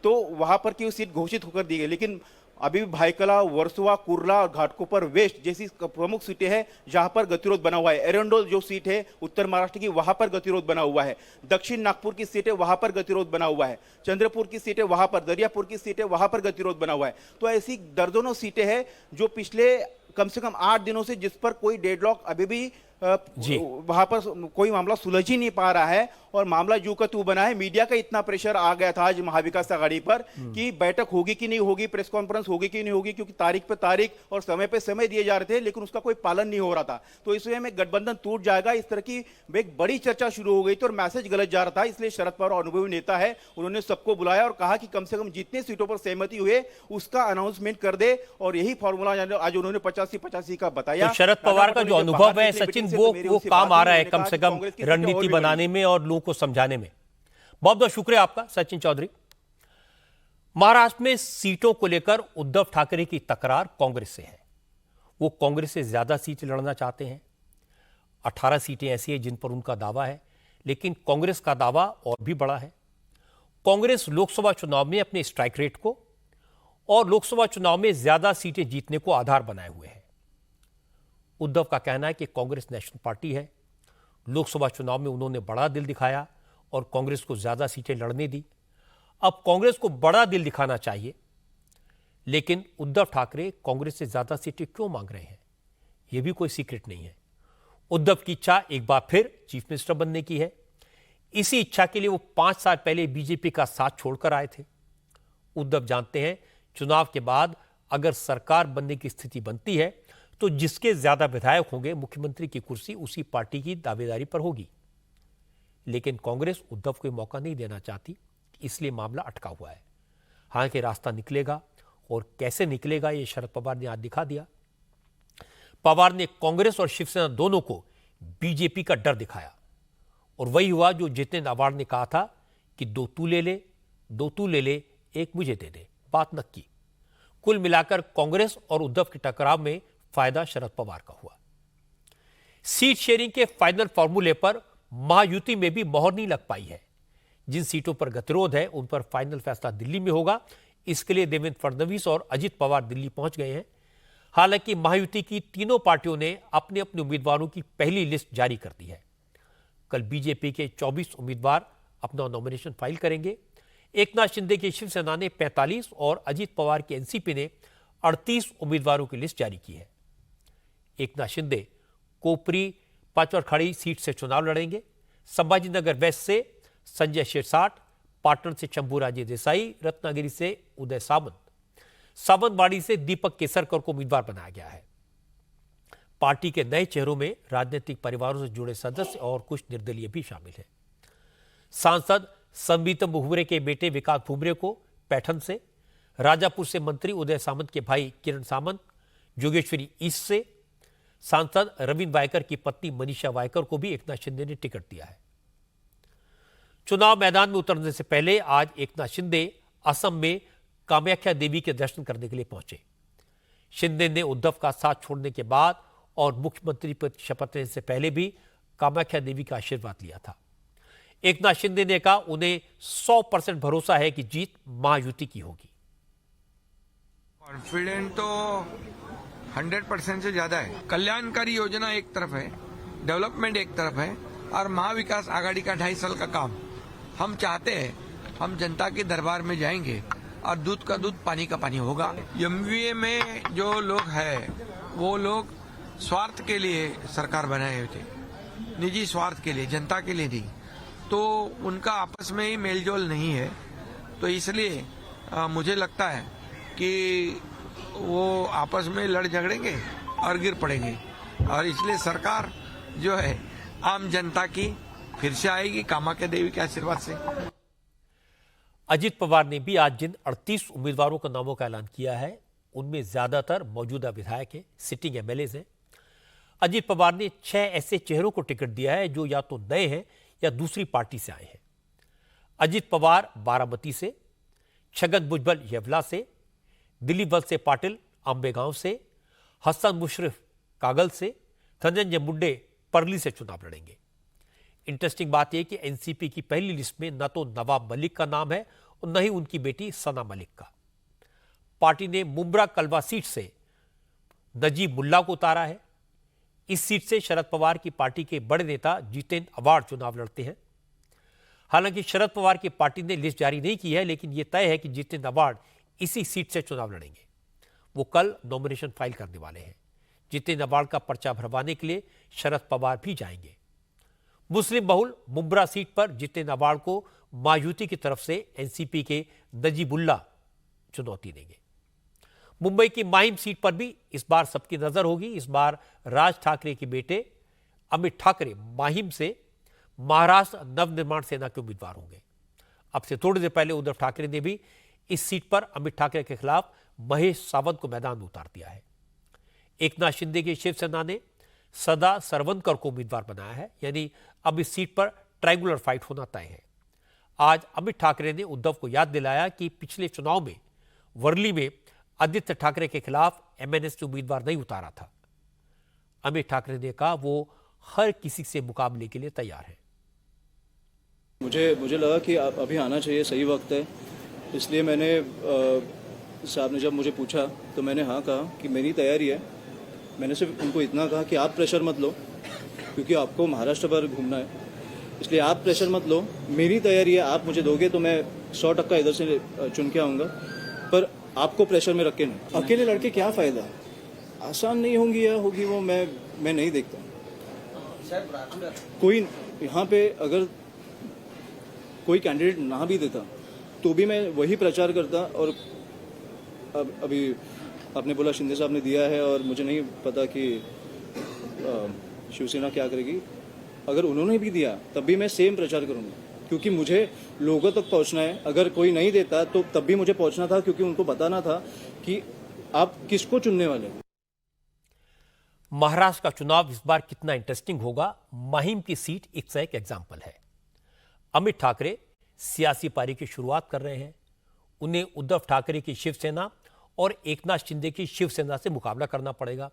तो वहां पर की सीट घोषित होकर दी गई, लेकिन अभी भी भाईकला, वर्सोवा, कुर्ला और घाटकोपर वेस्ट जैसी प्रमुख सीटें हैं जहां पर गतिरोध बना हुआ है। एरंडोल जो सीट है उत्तर महाराष्ट्र की, वहां पर गतिरोध बना हुआ है। दक्षिण नागपुर की सीटें वहां पर गतिरोध बना हुआ है। चंद्रपुर की सीटें वहां पर, दरियापुर की सीटें वहां पर गतिरोध बना हुआ है। तो ऐसी दर्जनों सीटें हैं जो पिछले कम से कम 8 दिनों से जिस पर कोई डेडलॉक अभी भी वहां पर कोई मामला सुलझ ही नहीं पा रहा है और मामला जू का तू बना है। मीडिया का इतना प्रेशर आ गया था आज महाविकास आघाड़ी पर कि बैठक होगी कि नहीं होगी, प्रेस कॉन्फ्रेंस होगी कि नहीं होगी, क्योंकि तारीख पे तारीख और समय पे समय दिए जा रहे थे लेकिन उसका कोई पालन नहीं हो रहा था। तो इस वजह में गठबंधन टूट जाएगा इस तरह की एक बड़ी चर्चा शुरू हो गई थी और मैसेज गलत जा रहा था। इसलिए शरद पवार अनुभवी नेता है, उन्होंने सबको बुलाया और कहा कि कम से कम जितने सीटों पर सहमति हुए उसका अनाउंसमेंट कर दे और यही फॉर्मूला आज उन्होंने 85-85 का बताया। तो शरद पवार का जो अनुभव है सचिन, वो काम आ रहा है कम से कम रणनीति बनाने में और लोगों को समझाने में। बहुत बहुत शुक्रिया आपका सचिन चौधरी। महाराष्ट्र में सीटों को लेकर उद्धव ठाकरे की तकरार कांग्रेस से है। वो कांग्रेस से ज्यादा सीटें लड़ना चाहते हैं। 18 सीटें ऐसी हैं जिन पर उनका दावा है, लेकिन कांग्रेस का दावा और भी बड़ा है। कांग्रेस लोकसभा चुनाव में अपने स्ट्राइक रेट को और लोकसभा चुनाव में ज्यादा सीटें जीतने को आधार बनाए हुए है। उद्धव का कहना है कि कांग्रेस नेशनल पार्टी है। लोकसभा चुनाव में उन्होंने बड़ा दिल दिखाया और कांग्रेस को ज्यादा सीटें लड़ने दी। अब कांग्रेस को बड़ा दिल दिखाना चाहिए, लेकिन उद्धव ठाकरे कांग्रेस से ज्यादा सीटें क्यों मांग रहे हैं, यह भी कोई सीक्रेट नहीं है। उद्धव की इच्छा एक बार फिर चीफ मिनिस्टर बनने की है। इसी इच्छा के लिए वो 5 साल पहले बीजेपी का साथ छोड़कर आए थे। उद्धव जानते हैं चुनाव के बाद अगर सरकार बनने की स्थिति बनती है तो जिसके ज्यादा विधायक होंगे मुख्यमंत्री की कुर्सी उसी पार्टी की दावेदारी पर होगी। लेकिन कांग्रेस उद्धव को मौका नहीं देना चाहती, इसलिए मामला अटका हुआ है। हालांकि रास्ता निकलेगा और कैसे निकलेगा ये शरद पवार ने आज दिखा दिया। पवार ने कांग्रेस और शिवसेना दोनों को बीजेपी का डर दिखाया और वही हुआ जो जितेंद्र आव्हाड ने कहा था कि 2 तू ले ले, 2 तू ले ले, 1 मुझे दे दे। बात नक्की। कुल मिलाकर कांग्रेस और उद्धव के टकराव में फायदा शरद पवार का हुआ। सीट शेयरिंग के फाइनल फॉर्मूले पर महायुति में भी मोहर नहीं लग पाई है। जिन सीटों पर गतिरोध है उन पर फाइनल फैसला दिल्ली में होगा। इसके लिए देवेंद्र फडणवीस और अजित पवार दिल्ली पहुंच गए हैं। हालांकि महायुति की तीनों पार्टियों ने अपने अपने उम्मीदवारों की पहली लिस्ट जारी कर दी है। कल बीजेपी के 24 उम्मीदवार अपना नॉमिनेशन फाइल करेंगे। एकनाथ शिंदे की शिवसेना ने 45 और अजित पवार की एनसीपी ने 38 उम्मीदवारों की लिस्ट जारी की है। एकनाथ शिंदे कोपरी पाचवरखाड़ी सीट से चुनाव लड़ेंगे। संभाजीनगर वेस्ट से संजय शिरसाट, पाटन से शंभूराजे देसाई, रत्नागिरी से उदय सामंत, सावंतवाड़ी से दीपक केसरकर को उम्मीदवार बनाया गया है। पार्टी के नए चेहरों में राजनीतिक परिवारों से जुड़े सदस्य और कुछ निर्दलीय भी शामिल हैं। सांसद संबीतम भुमरे के बेटे विकास भुमरे को पैठन से, राजापुर से मंत्री उदय सामंत के भाई किरण सामंत, जोगेश्वरी ईस्ट से सांसद रविंद्र वायकर की पत्नी मनीषा वायकर को भी एकनाथ शिंदे ने टिकट दिया है। चुनाव मैदान में उतरने से पहले आज एकनाथ शिंदे असम में कामाख्या देवी के दर्शन करने के लिए पहुंचे। शिंदे ने उद्धव का साथ छोड़ने के बाद और मुख्यमंत्री पद की शपथ लेने से पहले भी कामाख्या देवी का आशीर्वाद लिया था। एकनाथ शिंदे ने कहा उन्हें 100% भरोसा है कि जीत महायुति की होगी। कॉन्फिडेंट तो 100% से ज्यादा है। कल्याणकारी योजना एक तरफ है, डेवलपमेंट एक तरफ है और महाविकास आघाड़ी का 2.5 साल का काम हम चाहते हैं। हम जनता के दरबार में जाएंगे और दूध का दूध पानी का पानी होगा। एमवीए में जो लोग हैं वो लोग स्वार्थ के लिए सरकार बनाए हुए थे, निजी स्वार्थ के लिए, जनता के लिए नहीं। तो उनका आपस में ही मेलजोल नहीं है। तो इसलिए मुझे लगता है कि वो आपस में लड़ झगड़ेंगे और गिर पड़ेंगे और इसलिए सरकार जो है आम जनता की फिर से आएगी कामाख्या देवी के आशीर्वाद से। अजित पवार ने भी आज जिन 38 उम्मीदवारों के नामों का ऐलान किया है उनमें ज्यादातर मौजूदा विधायक हैं, सिटिंग एमएलएज हैं। अजित पवार ने 6 ऐसे चेहरों को टिकट दिया है जो या तो नए हैं या दूसरी पार्टी से आए हैं। अजित पवार बारामती से, छगन भुजबल येवला से, दिलीप वत्स पाटिल अंबेगांव से, हसन मुशर्रफ कागल से, धनंजय मुंडे परली से चुनाव लड़ेंगे। इंटरेस्टिंग बात यह कि एनसीपी की पहली लिस्ट में न तो नवाब मलिक का नाम है और न ही उनकी बेटी सना मलिक का। पार्टी ने मुंब्रा कलवा सीट से नजीब मुल्ला को उतारा है। इस सीट से शरद पवार की पार्टी के बड़े नेता जितेंद्र आव्हाड चुनाव लड़ते हैं। हालांकि शरद पवार की पार्टी ने लिस्ट जारी नहीं की है, लेकिन यह तय है कि जितेंद्र आव्हाड इसी सीट से चुनाव लड़ेंगे। वो कल नॉमिनेशन फाइल करने वाले हैं। जितेंद्र आव्हाड का पर्चा भरवाने के लिए शरद पवार भी जाएंगे। मुस्लिम बहुल मुंब्रा सीट पर जितेंद्र आव्हाड को महायुति की तरफ से एनसीपी के नजीबुल्ला चुनौती देंगे। मुंबई की माहिम सीट पर भी इस बार सबकी नजर होगी। इस बार राज ठाकरे के बेटे अमित ठाकरे माहिम से महाराष्ट्र नवनिर्माण सेना के उम्मीदवार होंगे। अब से थोड़ी देर पहले उद्धव ठाकरे ने भी इस सीट पर अमित ठाकरे के खिलाफ महेश सावंत को मैदान में उतार दिया है। एकनाथ शिंदे की शिवसेना ने सदा सरवनकर को उम्मीदवार बनाया है, यानी अब इस सीट पर ट्रायंगुलर फाइट होना तय है। आज अमित ठाकरे ने उद्धव को याद दिलाया कि पिछले चुनाव में वर्ली में आदित्य ठाकरे के खिलाफ एमएनएस ने उम्मीदवार नहीं उतारा था। अमित ठाकरे ने कहा वो हर किसी से मुकाबले के लिए तैयार है। मुझे लगा कि अभी आना चाहिए, सही वक्त है, इसलिए मैंने साहब ने जब मुझे पूछा तो मैंने हाँ कहा कि मेरी तैयारी है। मैंने सिर्फ उनको इतना कहा कि आप प्रेशर मत लो, क्योंकि आपको महाराष्ट्र भर घूमना है, इसलिए आप प्रेशर मत लो, मेरी तैयारी है। आप मुझे दोगे तो मैं 100% इधर से चुन के आऊँगा, पर आपको प्रेशर में रख के नहीं। अकेले लड़के क्या फ़ायदा, आसान नहीं होंगी या होगी वो मैं नहीं देखता। कोई यहाँ पे अगर कोई कैंडिडेट ना भी देता तो भी मैं वही प्रचार करता। और अभी आपने बोला शिंदे साहब ने दिया है और मुझे नहीं पता कि शिवसेना क्या करेगी। अगर उन्होंने भी दिया तब भी मैं सेम प्रचार करूंगा, क्योंकि मुझे लोगों तक पहुंचना है। अगर कोई नहीं देता तो तब भी मुझे पहुंचना था, क्योंकि उनको बताना था कि आप किसको चुनने वाले हैं। महाराष्ट्र का चुनाव इस बार कितना इंटरेस्टिंग होगा, महिम की सीट एक एग्जाम्पल है। अमित ठाकरे सियासी पारी की शुरुआत कर रहे हैं। उन्हें उद्धव ठाकरे की शिवसेना और एकनाथ शिंदे की शिवसेना से मुकाबला करना पड़ेगा।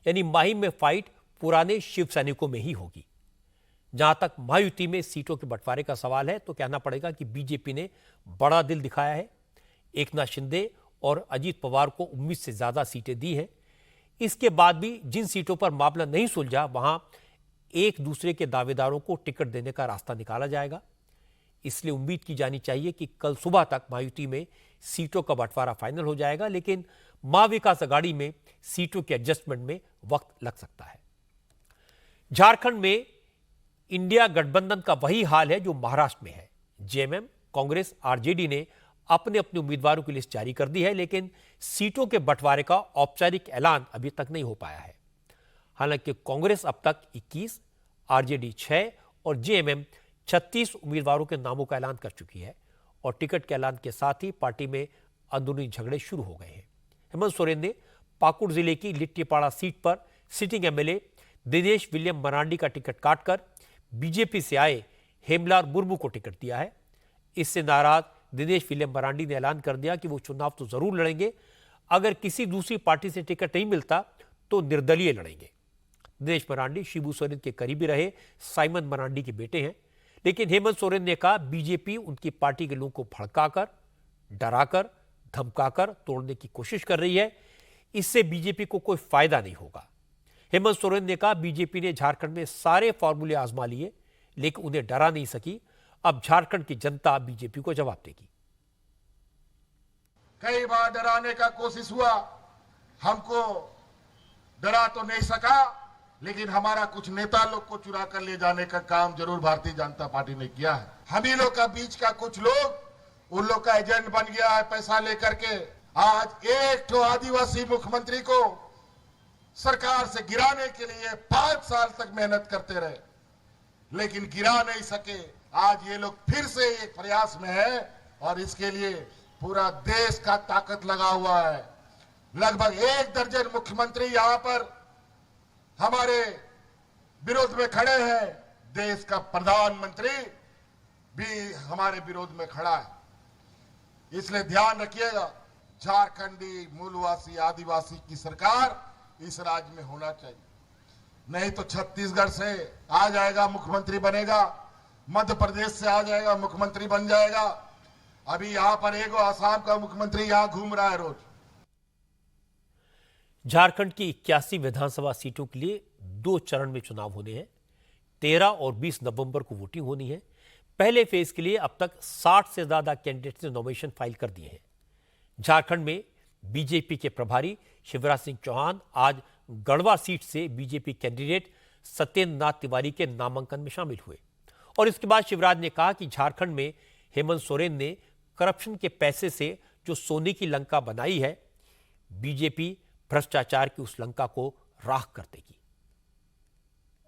यानी महिम में फाइट पुराने शिव सैनिकों में ही होगी। जहां तक महायुति में सीटों के बंटवारे का सवाल है तो कहना पड़ेगा कि बीजेपी ने बड़ा दिल दिखाया है। एकनाथ शिंदे और अजीत पवार को उम्मीद से ज्यादा सीटें दी हैं। इसके बाद भी जिन सीटों पर मामला नहीं सुलझा वहां एक दूसरे के दावेदारों को टिकट देने का रास्ता निकाला जाएगा। इसलिए उम्मीद की जानी चाहिए कि कल सुबह तक महायुति में सीटों का बंटवारा फाइनल हो जाएगा, लेकिन महाविकास अघाड़ी में सीटों के एडजस्टमेंट में वक्त लग सकता है। झारखंड में इंडिया गठबंधन का वही हाल है जो महाराष्ट्र में है। जेएमएम, कांग्रेस, आरजेडी ने अपने अपने उम्मीदवारों की लिस्ट जारी कर दी है, लेकिन सीटों के बंटवारे का औपचारिक ऐलान अभी तक नहीं हो पाया है। हालांकि कांग्रेस अब तक 21, आरजेडी 6 और जेएमएम 36 उम्मीदवारों के नामों का ऐलान कर चुकी है और टिकट के ऐलान के साथ ही पार्टी में अंदरूनी झगड़े शुरू हो गए हैं। हेमंत सोरेन ने पाकुड़ जिले की लिट्टीपाड़ा सीट पर sitting MLA Dinesh William Marandi का टिकट काटकर बीजेपी से आए हेमलाल मुर्मू को टिकट दिया है। इससे नाराज दिनेश विलियम मरांडी ने ऐलान कर दिया कि वो चुनाव तो जरूर लड़ेंगे, अगर किसी दूसरी पार्टी से टिकट नहीं मिलता तो निर्दलीय लड़ेंगे। दिनेश मरांडी शिबू सोरेन के करीबी रहे साइमन मरांडी के बेटे हैं, लेकिन हेमंत सोरेन ने कहा बीजेपी उनकी पार्टी के लोगों को भड़काकर, डराकर, धमकाकर तोड़ने की कोशिश कर रही है। इससे बीजेपी को कोई फायदा नहीं होगा। हेमंत सोरेन ने कहा बीजेपी ने झारखंड में सारे फॉर्मूले आजमा लिए लेकिन उन्हें डरा नहीं सकी। अब झारखंड की जनता बीजेपी को जवाब देगी। कई बार डराने का कोशिश हुआ, हमको डरा तो नहीं सका, लेकिन हमारा कुछ नेता लोग को चुरा कर ले जाने का काम जरूर भारतीय जनता पार्टी ने किया है। हम ही लोग का बीच का कुछ लोग उन लोग का एजेंट बन गया है पैसा लेकर के। आज एक तो आदिवासी मुख्यमंत्री को सरकार से गिराने के लिए 5 साल तक मेहनत करते रहे, लेकिन गिरा नहीं सके। आज ये लोग फिर से एक प्रयास में है और इसके लिए पूरा देश का ताकत लगा हुआ है। लगभग 1 दर्जन मुख्यमंत्री यहाँ पर हमारे विरोध में खड़े हैं। देश का प्रधानमंत्री भी हमारे विरोध में खड़ा है। इसलिए ध्यान रखिएगा, झारखंडी मूलवासी आदिवासी की सरकार इस राज्य में होना चाहिए। नहीं तो छत्तीसगढ़ से आ जाएगा मुख्यमंत्री बनेगा, मध्य प्रदेश से आ जाएगा मुख्यमंत्री बन जाएगा। अभी यहां पर एक आसाम का मुख्यमंत्री यहां घूम रहा है रोज। झारखंड की 81 विधानसभा सीटों के लिए 2 चरण में चुनाव होने हैं। 13 और 20 नवंबर को वोटिंग होनी है। पहले फेज के लिए अब तक 60 से ज्यादा कैंडिडेट्स ने नॉमिनेशन फाइल कर दिए हैं। झारखंड में बीजेपी के प्रभारी शिवराज सिंह चौहान आज गढ़वा सीट से बीजेपी कैंडिडेट सत्येंद्र नाथ तिवारी के नामांकन में शामिल हुए और इसके बाद शिवराज ने कहा कि झारखंड में हेमंत सोरेन ने करप्शन के पैसे से जो सोने की लंका बनाई है, बीजेपी भ्रष्टाचार की उस लंका को राख कर देगी।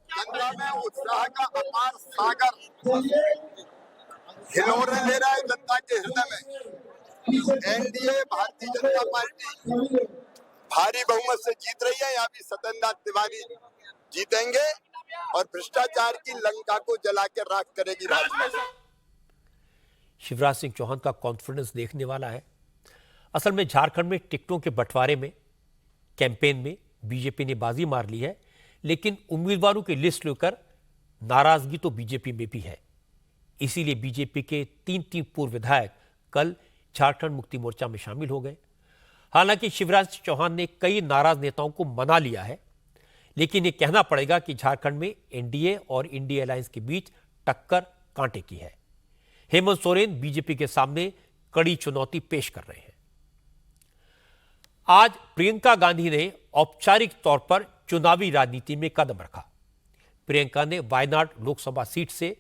जनता में उत्साह का अपार सागर हिलोरे ले रहा है जनता के हृदय में। एनडीए भारतीय जनता पार्टी भारी बहुमत से जीत रही है। यहाँ भी सत्येंद्र नाथ तिवारी जीतेंगे और भ्रष्टाचार की लंका को जला के राख करेगी राज्य में। शिवराज सिंह चौहान का कॉन्फिडेंस देखने वाला है। असल में झारखंड में टिकटों के बंटवारे में, कैंपेन में बीजेपी ने बाजी मार ली है, लेकिन उम्मीदवारों की लिस्ट लेकर नाराजगी तो बीजेपी में भी है। इसीलिए बीजेपी के 3 पूर्व विधायक कल झारखंड मुक्ति मोर्चा में शामिल हो गए। हालांकि शिवराज चौहान ने कई नाराज नेताओं को मना लिया है, लेकिन ये कहना पड़ेगा कि झारखंड में एनडीए और इंडिया अलायंस के बीच टक्कर कांटे की है। हेमंत सोरेन बीजेपी के सामने कड़ी चुनौती पेश कर रहे हैं। आज प्रियंका गांधी ने औपचारिक तौर पर चुनावी राजनीति में कदम रखा। प्रियंका ने वायनाड लोकसभा सीट से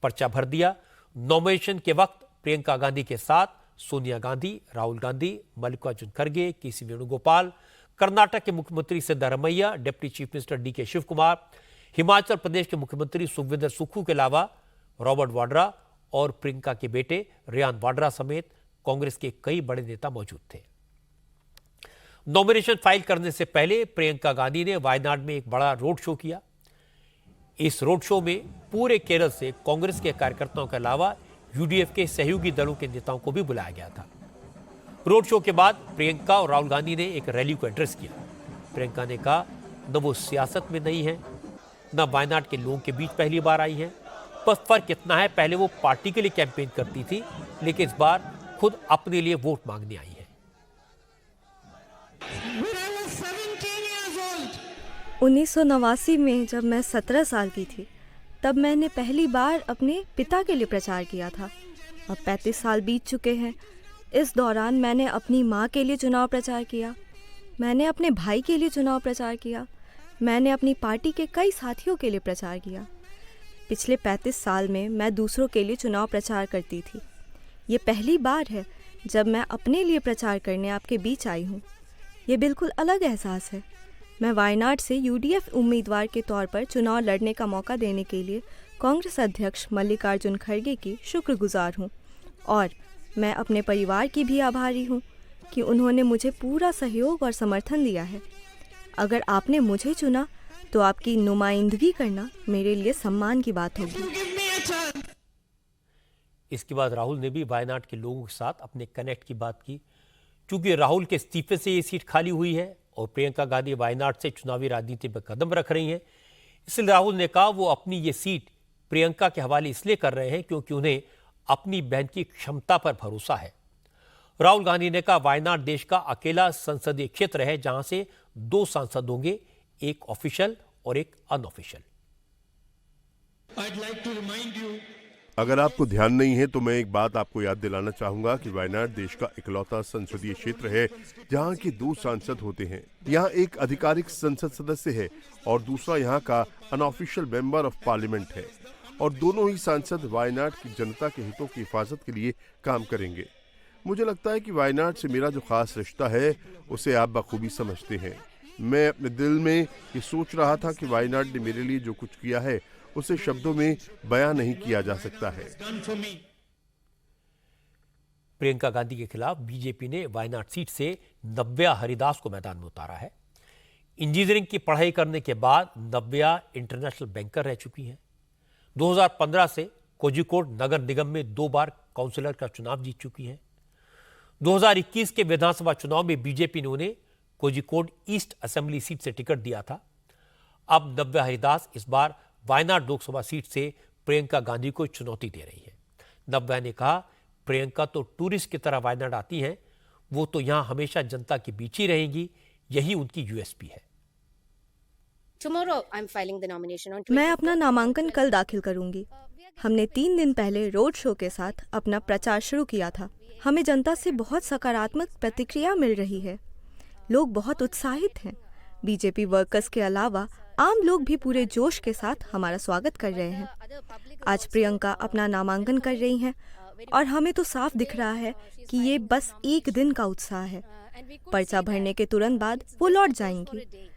पर्चा भर दिया। नॉमिनेशन के वक्त प्रियंका गांधी के साथ सोनिया गांधी, राहुल गांधी, मल्लिकार्जुन खड़गे, केसी वेणुगोपाल, कर्नाटक के मुख्यमंत्री Siddaramaiah, deputy chief minister DK Shivakumar, Himachal Pradesh के मुख्यमंत्री सुखविंदर सुक्खू के अलावा रॉबर्ट वाड्रा और प्रियंका के बेटे रेयान वाड्रा समेत कांग्रेस के कई बड़े नेता मौजूद थे। नॉमिनेशन फाइल करने से पहले प्रियंका गांधी ने वायनाड में एक बड़ा रोड शो किया। इस रोड शो में पूरे केरल से कांग्रेस के कार्यकर्ताओं के अलावा यूडीएफ के सहयोगी दलों के नेताओं को भी बुलाया गया था। रोड शो के बाद प्रियंका और राहुल गांधी ने एक रैली को एड्रेस किया। प्रियंका ने कहा, न वो सियासत में नहीं है, न वायनाड के लोगों के बीच पहली बार आई है। बस फर्क इतना है, पहले वो पार्टी के लिए कैंपेन करती थी, लेकिन इस बार खुद अपने लिए वोट मांगने आई है। 1989 में जब मैं 17 साल की थी, तब मैंने पहली बार अपने पिता के लिए प्रचार किया था। अब 35 साल बीत चुके हैं। इस दौरान मैंने अपनी माँ के लिए चुनाव प्रचार किया, मैंने अपने भाई के लिए चुनाव प्रचार किया, मैंने अपनी पार्टी के कई साथियों के लिए प्रचार किया। पिछले 35 साल में मैं दूसरों के लिए चुनाव प्रचार करती थी। ये पहली बार है जब मैं अपने लिए प्रचार करने आपके बीच आई हूँ। ये बिल्कुल अलग एहसास है। मैं वायनाड से यूडीएफ उम्मीदवार के तौर पर चुनाव लड़ने का मौका देने के लिए कांग्रेस अध्यक्ष मल्लिकार्जुन खड़गे की शुक्रगुजार हूँ, और मैं अपने परिवार की भी आभारी हूँ कि उन्होंने मुझे पूरा सहयोग और समर्थन दिया है। अगर आपने मुझे चुना तो आपकी नुमाइंदगी करना मेरे लिए सम्मान की बात होगी। इसके बाद राहुल ने भी वायनाड के लोगों के साथ अपने कनेक्ट की बात की। क्योंकि राहुल के इस्तीफे से ये सीट खाली हुई है और प्रियंका गांधी वायनाड से चुनावी राजनीति पर कदम रख रही हैं, इसलिए राहुल ने कहा वो अपनी ये सीट प्रियंका के हवाले इसलिए कर रहे हैं क्योंकि उन्हें अपनी बहन की क्षमता पर भरोसा है। राहुल गांधी ने कहा, वायनाड देश का अकेला संसदीय क्षेत्र है जहां से 2 सांसद होंगे, एक ऑफिशियल और एक अनऑफिशियल। अगर आपको ध्यान नहीं है तो मैं एक बात आपको याद दिलाना चाहूंगा कि वायनाड देश का इकलौता संसदीय क्षेत्र है जहां के 2 सांसद होते हैं। यहां एक आधिकारिक संसद सदस्य है और दूसरा यहां का अनऑफिशियल मेंबर ऑफ पार्लियामेंट है, और दोनों ही सांसद वायनाड की जनता के हितों की हिफाजत के लिए काम करेंगे। मुझे लगता है कि वायनाड से मेरा जो खास रिश्ता है उसे आप बखूबी समझते हैं। मैं अपने दिल में ये सोच रहा था कि वायनाड ने मेरे लिए जो कुछ किया है उसे शब्दों में बयां नहीं किया जा सकता है। प्रियंका गांधी के खिलाफ बीजेपी ने वायनाड सीट से नव्या हरिदास को मैदान में उतारा है। इंजीनियरिंग की पढ़ाई करने के बाद नव्या इंटरनेशनल बैंकर रह चुकी हैं। 2015 से कोझिकोड नगर निगम में 2 बार काउंसिलर का चुनाव जीत चुकी हैं। 2021 के विधानसभा चुनाव में बीजेपी ने उन्हें कोझिकोड ईस्ट असेंबली सीट से टिकट दिया था। अब नव्या हरिदास इस बार वायनाड लोकसभा सीट से प्रियंका गांधी को चुनौती दे रही है। नव्या ने कहा, प्रियंका तो टूरिस्ट की तरह वायनाड आती हैं, वो तो यहां हमेशा जनता के बीच ही रहेंगी, यही उनकी यूएसपी है। मैं अपना नामांकन कल दाखिल करूंगी। हमने 3 दिन पहले रोड शो के साथ अपना प्रचार शुरू किया था। हमें जनता से बहुत सकारात्मक प्रतिक्रिया मिल रही है। लोग बहुत उत्साहित हैं। बीजेपी वर्कर्स के अलावा आम लोग भी पूरे जोश के साथ हमारा स्वागत कर रहे हैं। आज प्रियंका अपना नामांकन कर रही हैं और हमें तो साफ दिख रहा है कि ये बस एक दिन का उत्साह है। पर्चा भरने के तुरंत बाद वो लौट जाएंगी।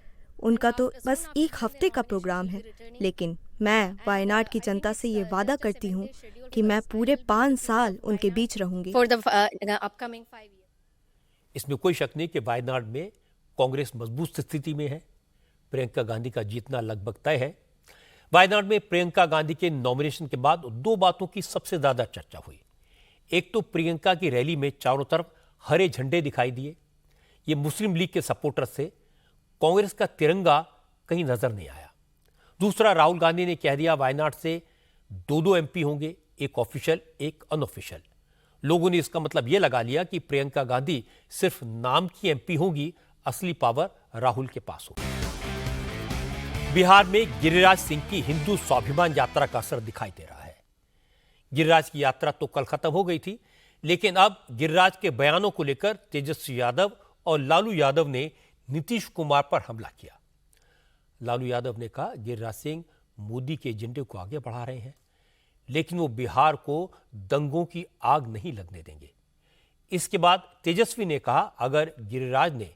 उनका तो बस 1 हफ्ते का प्रोग्राम है, लेकिन मैं वायनाड की जनता से ये वादा करती हूँ कि मैं पूरे 5 साल उनके बीच रहूंगी। इसमें कोई शक नहीं कि वायनाड में कांग्रेस मजबूत स्थिति में है। प्रियंका गांधी का जीतना लगभग तय है। वायनाड में प्रियंका गांधी के नॉमिनेशन के बाद 2 बातों की सबसे ज्यादा चर्चा हुई। एक तो प्रियंका की रैली में चारों तरफ हरे झंडे दिखाई दिए। ये मुस्लिम लीग के सपोर्टर्स थे। कांग्रेस का तिरंगा कहीं नजर नहीं आया। दूसरा, राहुल गांधी ने कह दिया वायनाड से 2 एमपी होंगे, एक ऑफिशियल एक अनऑफिशियल। लोगों ने इसका मतलब यह लगा लिया कि प्रियंका गांधी सिर्फ नाम की एमपी होंगी, असली पावर राहुल के पास होगी। बिहार में गिरिराज सिंह की हिंदू स्वाभिमान यात्रा का असर दिखाई दे रहा है। गिरिराज की यात्रा तो कल खत्म हो गई थी, लेकिन अब गिरिराज के बयानों को लेकर तेजस्वी यादव और लालू यादव ने नीतीश कुमार पर हमला किया। लालू यादव ने कहा गिरिराज सिंह मोदी के एजेंडे को आगे बढ़ा रहे हैं, लेकिन वो बिहार को दंगों की आग नहीं लगने देंगे। इसके बाद तेजस्वी ने कहा अगर गिरिराज ने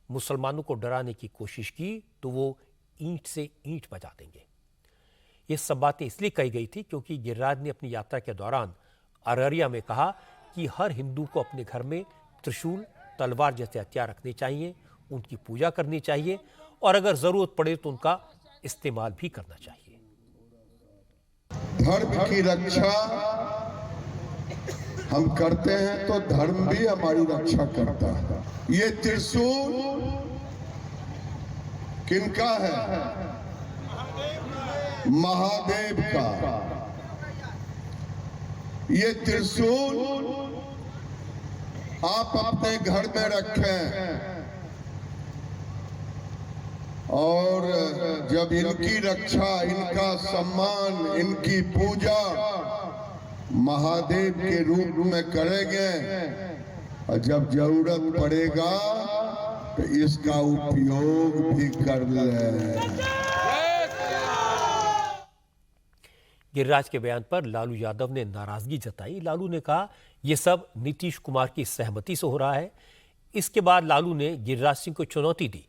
मुसलमानों को डराने की कोशिश की तो वो ईंट से ईंट बजा देंगे। ये सब बातें इसलिए कही गई थी क्योंकि गिरिराज ने अपनी यात्रा के दौरान अररिया में कहा कि हर हिंदू को अपने घर में त्रिशूल, तलवार जैसे हथियार रखने चाहिए, उनकी पूजा करनी चाहिए और अगर जरूरत पड़े तो उनका इस्तेमाल भी करना चाहिए। धर्म की रक्षा हम करते हैं तो धर्म भी हमारी रक्षा करता है। ये त्रिशूल किनका है? महादेव का। ये त्रिशूल आप अपने घर में रखें और जब इनकी रक्षा, इनका सम्मान, इनकी पूजा महादेव के रूप में करेंगे और जब जरूरत पड़ेगा तो इसका उपयोग भी कर लें। गिरिराज के बयान पर लालू यादव ने नाराजगी जताई। लालू ने कहा यह सब नीतीश कुमार की सहमति से हो रहा है। इसके बाद लालू ने गिरिराज सिंह को चुनौती दी।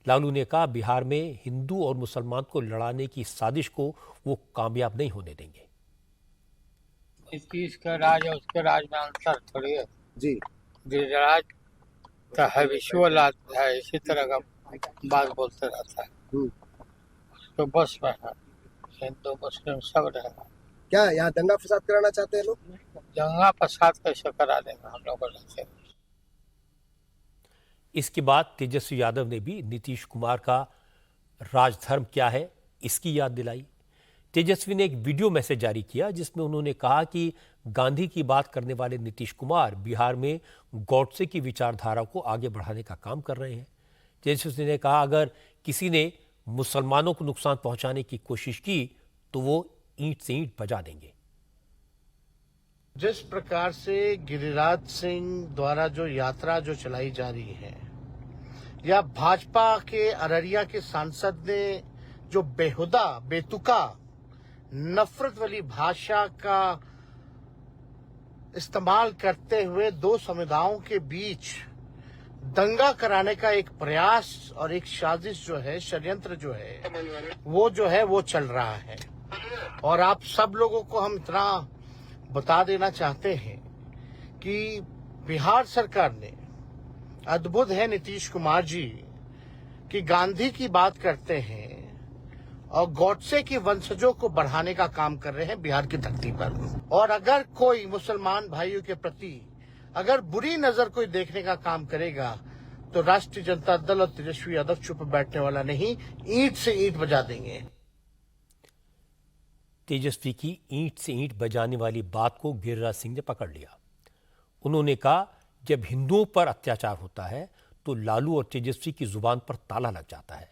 लालू ने कहा बिहार में हिंदू और मुसलमान को लड़ाने की साजिश को वो कामयाब नहीं होने देंगे। नीतीश का राज और उसके राज में अंतर थोड़ी है जी। गिरिराज का है विश्वल है, इसी तरह का बात बोलते रहता है। तो बस में है हिंदू मुस्लिम सब रहेगा। क्या यहाँ दंगा फसाद कराना चाहते हैं लोग? दंगा फसाद कैसे करा देंगे हम लोग रहते हैं। इसके बाद तेजस्वी यादव ने भी नीतीश कुमार का राजधर्म क्या है इसकी याद दिलाई। तेजस्वी ने एक वीडियो मैसेज जारी किया जिसमें उन्होंने कहा कि गांधी की बात करने वाले नीतीश कुमार बिहार में गॉडसे की विचारधारा को आगे बढ़ाने का काम कर रहे हैं। तेजस्वी ने कहा अगर किसी ने मुसलमानों को नुकसान पहुंचाने की कोशिश की तो वो ईंट से ईंट बजा देंगे। जिस प्रकार से गिरिराज सिंह द्वारा जो यात्रा जो चलाई जा रही है या भाजपा के अररिया के सांसद ने जो बेहुदा बेतुका नफरत वाली भाषा का इस्तेमाल करते हुए दो समुदायों के बीच दंगा कराने का एक प्रयास और एक साजिश जो है, षड्यंत्र जो है वो चल रहा है। और आप सब लोगों को हम इतना बता देना चाहते हैं कि बिहार सरकार ने अद्भुत है नीतीश कुमार जी कि गांधी की बात करते हैं और गॉडसे के वंशजों को बढ़ाने का काम कर रहे हैं बिहार की धरती पर। और अगर कोई मुसलमान भाइयों के प्रति अगर बुरी नजर कोई देखने का काम करेगा तो राष्ट्रीय जनता दल और तेजस्वी यादव चुप बैठने वाला नहीं, ईंट से ईंट बजा देंगे। तेजस्वी की ईंट से ईंट बजाने वाली बात को गिरिराज सिंह ने पकड़ लिया। उन्होंने कहा जब हिंदुओं पर अत्याचार होता है तो लालू और तेजस्वी की जुबान पर ताला लग जाता है।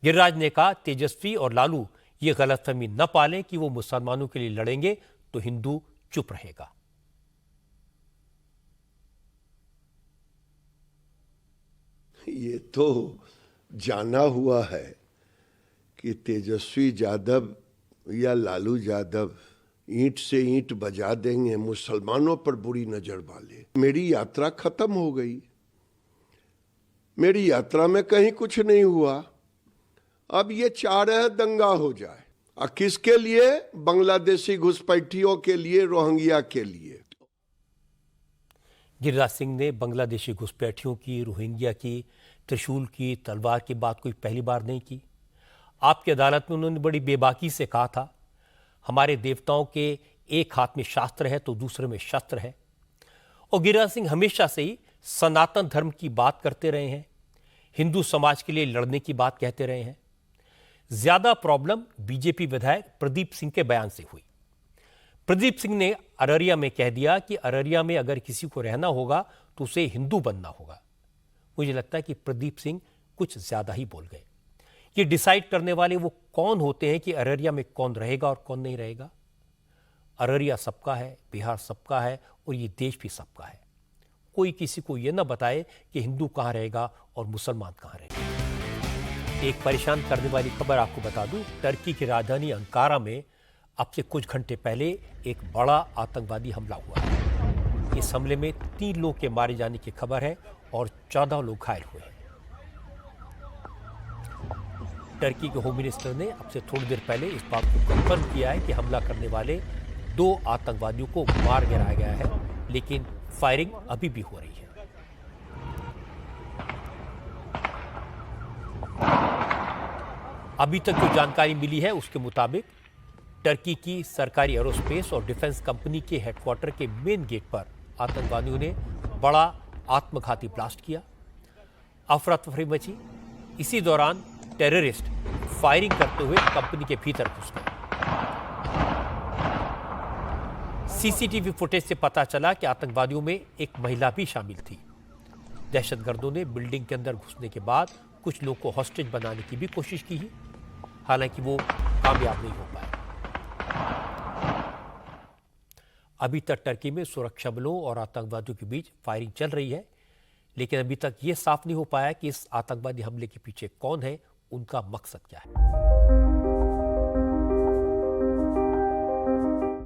गिरिराज ने कहा तेजस्वी और लालू ये गलतफहमी न पालें कि वो मुसलमानों के लिए लड़ेंगे तो हिंदू चुप रहेगा। ये तो जाना हुआ है कि तेजस्वी यादव या लालू यादव ईंट से ईंट बजा देंगे, मुसलमानों पर बुरी नजर वाले। मेरी यात्रा खत्म हो गई, मेरी यात्रा में कहीं कुछ नहीं हुआ। अब ये चाह रहे हैं दंगा हो जाए। और किसके लिए? बांग्लादेशी घुसपैठियों के लिए, रोहिंग्या के लिए। गिरिराज सिंह ने बांग्लादेशी घुसपैठियों की, रोहिंग्या की, त्रिशूल की, तलवार की बात कोई पहली बार नहीं की। आपकी अदालत में उन्होंने बड़ी बेबाकी से कहा था हमारे देवताओं के एक हाथ में शास्त्र है तो दूसरे में शस्त्र है। और गिरिराज सिंह हमेशा से ही सनातन धर्म की बात करते रहे हैं, हिंदू समाज के लिए लड़ने की बात कहते रहे हैं। ज्यादा प्रॉब्लम बीजेपी विधायक प्रदीप सिंह के बयान से हुई। प्रदीप सिंह ने अररिया में कह दिया कि अररिया में अगर किसी को रहना होगा तो उसे हिंदू बनना होगा। मुझे लगता है कि प्रदीप सिंह कुछ ज्यादा ही बोल गए। ये डिसाइड करने वाले वो कौन होते हैं कि अररिया में कौन रहेगा और कौन नहीं रहेगा? अररिया सबका है, बिहार सबका है और ये देश भी सबका है। कोई किसी को ये ना बताए कि हिंदू कहां रहेगा और मुसलमान कहां रहेगा। एक परेशान करने वाली खबर आपको बता दूं, टर्की की राजधानी अंकारा में अब से कुछ घंटे पहले एक बड़ा आतंकवादी हमला हुआ है। इस हमले में 3 लोग के मारे जाने की खबर है और 14 लोग घायल हुए हैं। टर्की के होम मिनिस्टर ने अब से थोड़ी देर पहले इस बात को कंफर्म किया है कि हमला करने वाले 2 आतंकवादियों को मार गिराया गया है, लेकिन फायरिंग अभी भी हो रही है। अभी तक जो जानकारी मिली है उसके मुताबिक टर्की की सरकारी एरोस्पेस और डिफेंस कंपनी के हेडक्वार्टर के मेन गेट पर आतंकवादियों ने बड़ा आत्मघाती ब्लास्ट किया। अफरा तफरी मची। इसी दौरान टेररिस्ट फायरिंग करते हुए कंपनी के भीतर घुस गए। सीसीटीवी फुटेज से पता चला कि आतंकवादियों में एक महिला भी शामिल थी। दहशतगर्दों ने बिल्डिंग के अंदर घुसने के बाद कुछ लोग को हॉस्टेज बनाने की भी कोशिश की, हालांकि वो कामयाब नहीं हो पाए। अभी तक टर्की में सुरक्षा बलों और आतंकवादियों के बीच फायरिंग चल रही है, लेकिन अभी तक ये साफ नहीं हो पाया कि इस आतंकवादी हमले के पीछे कौन है, उनका मकसद क्या है।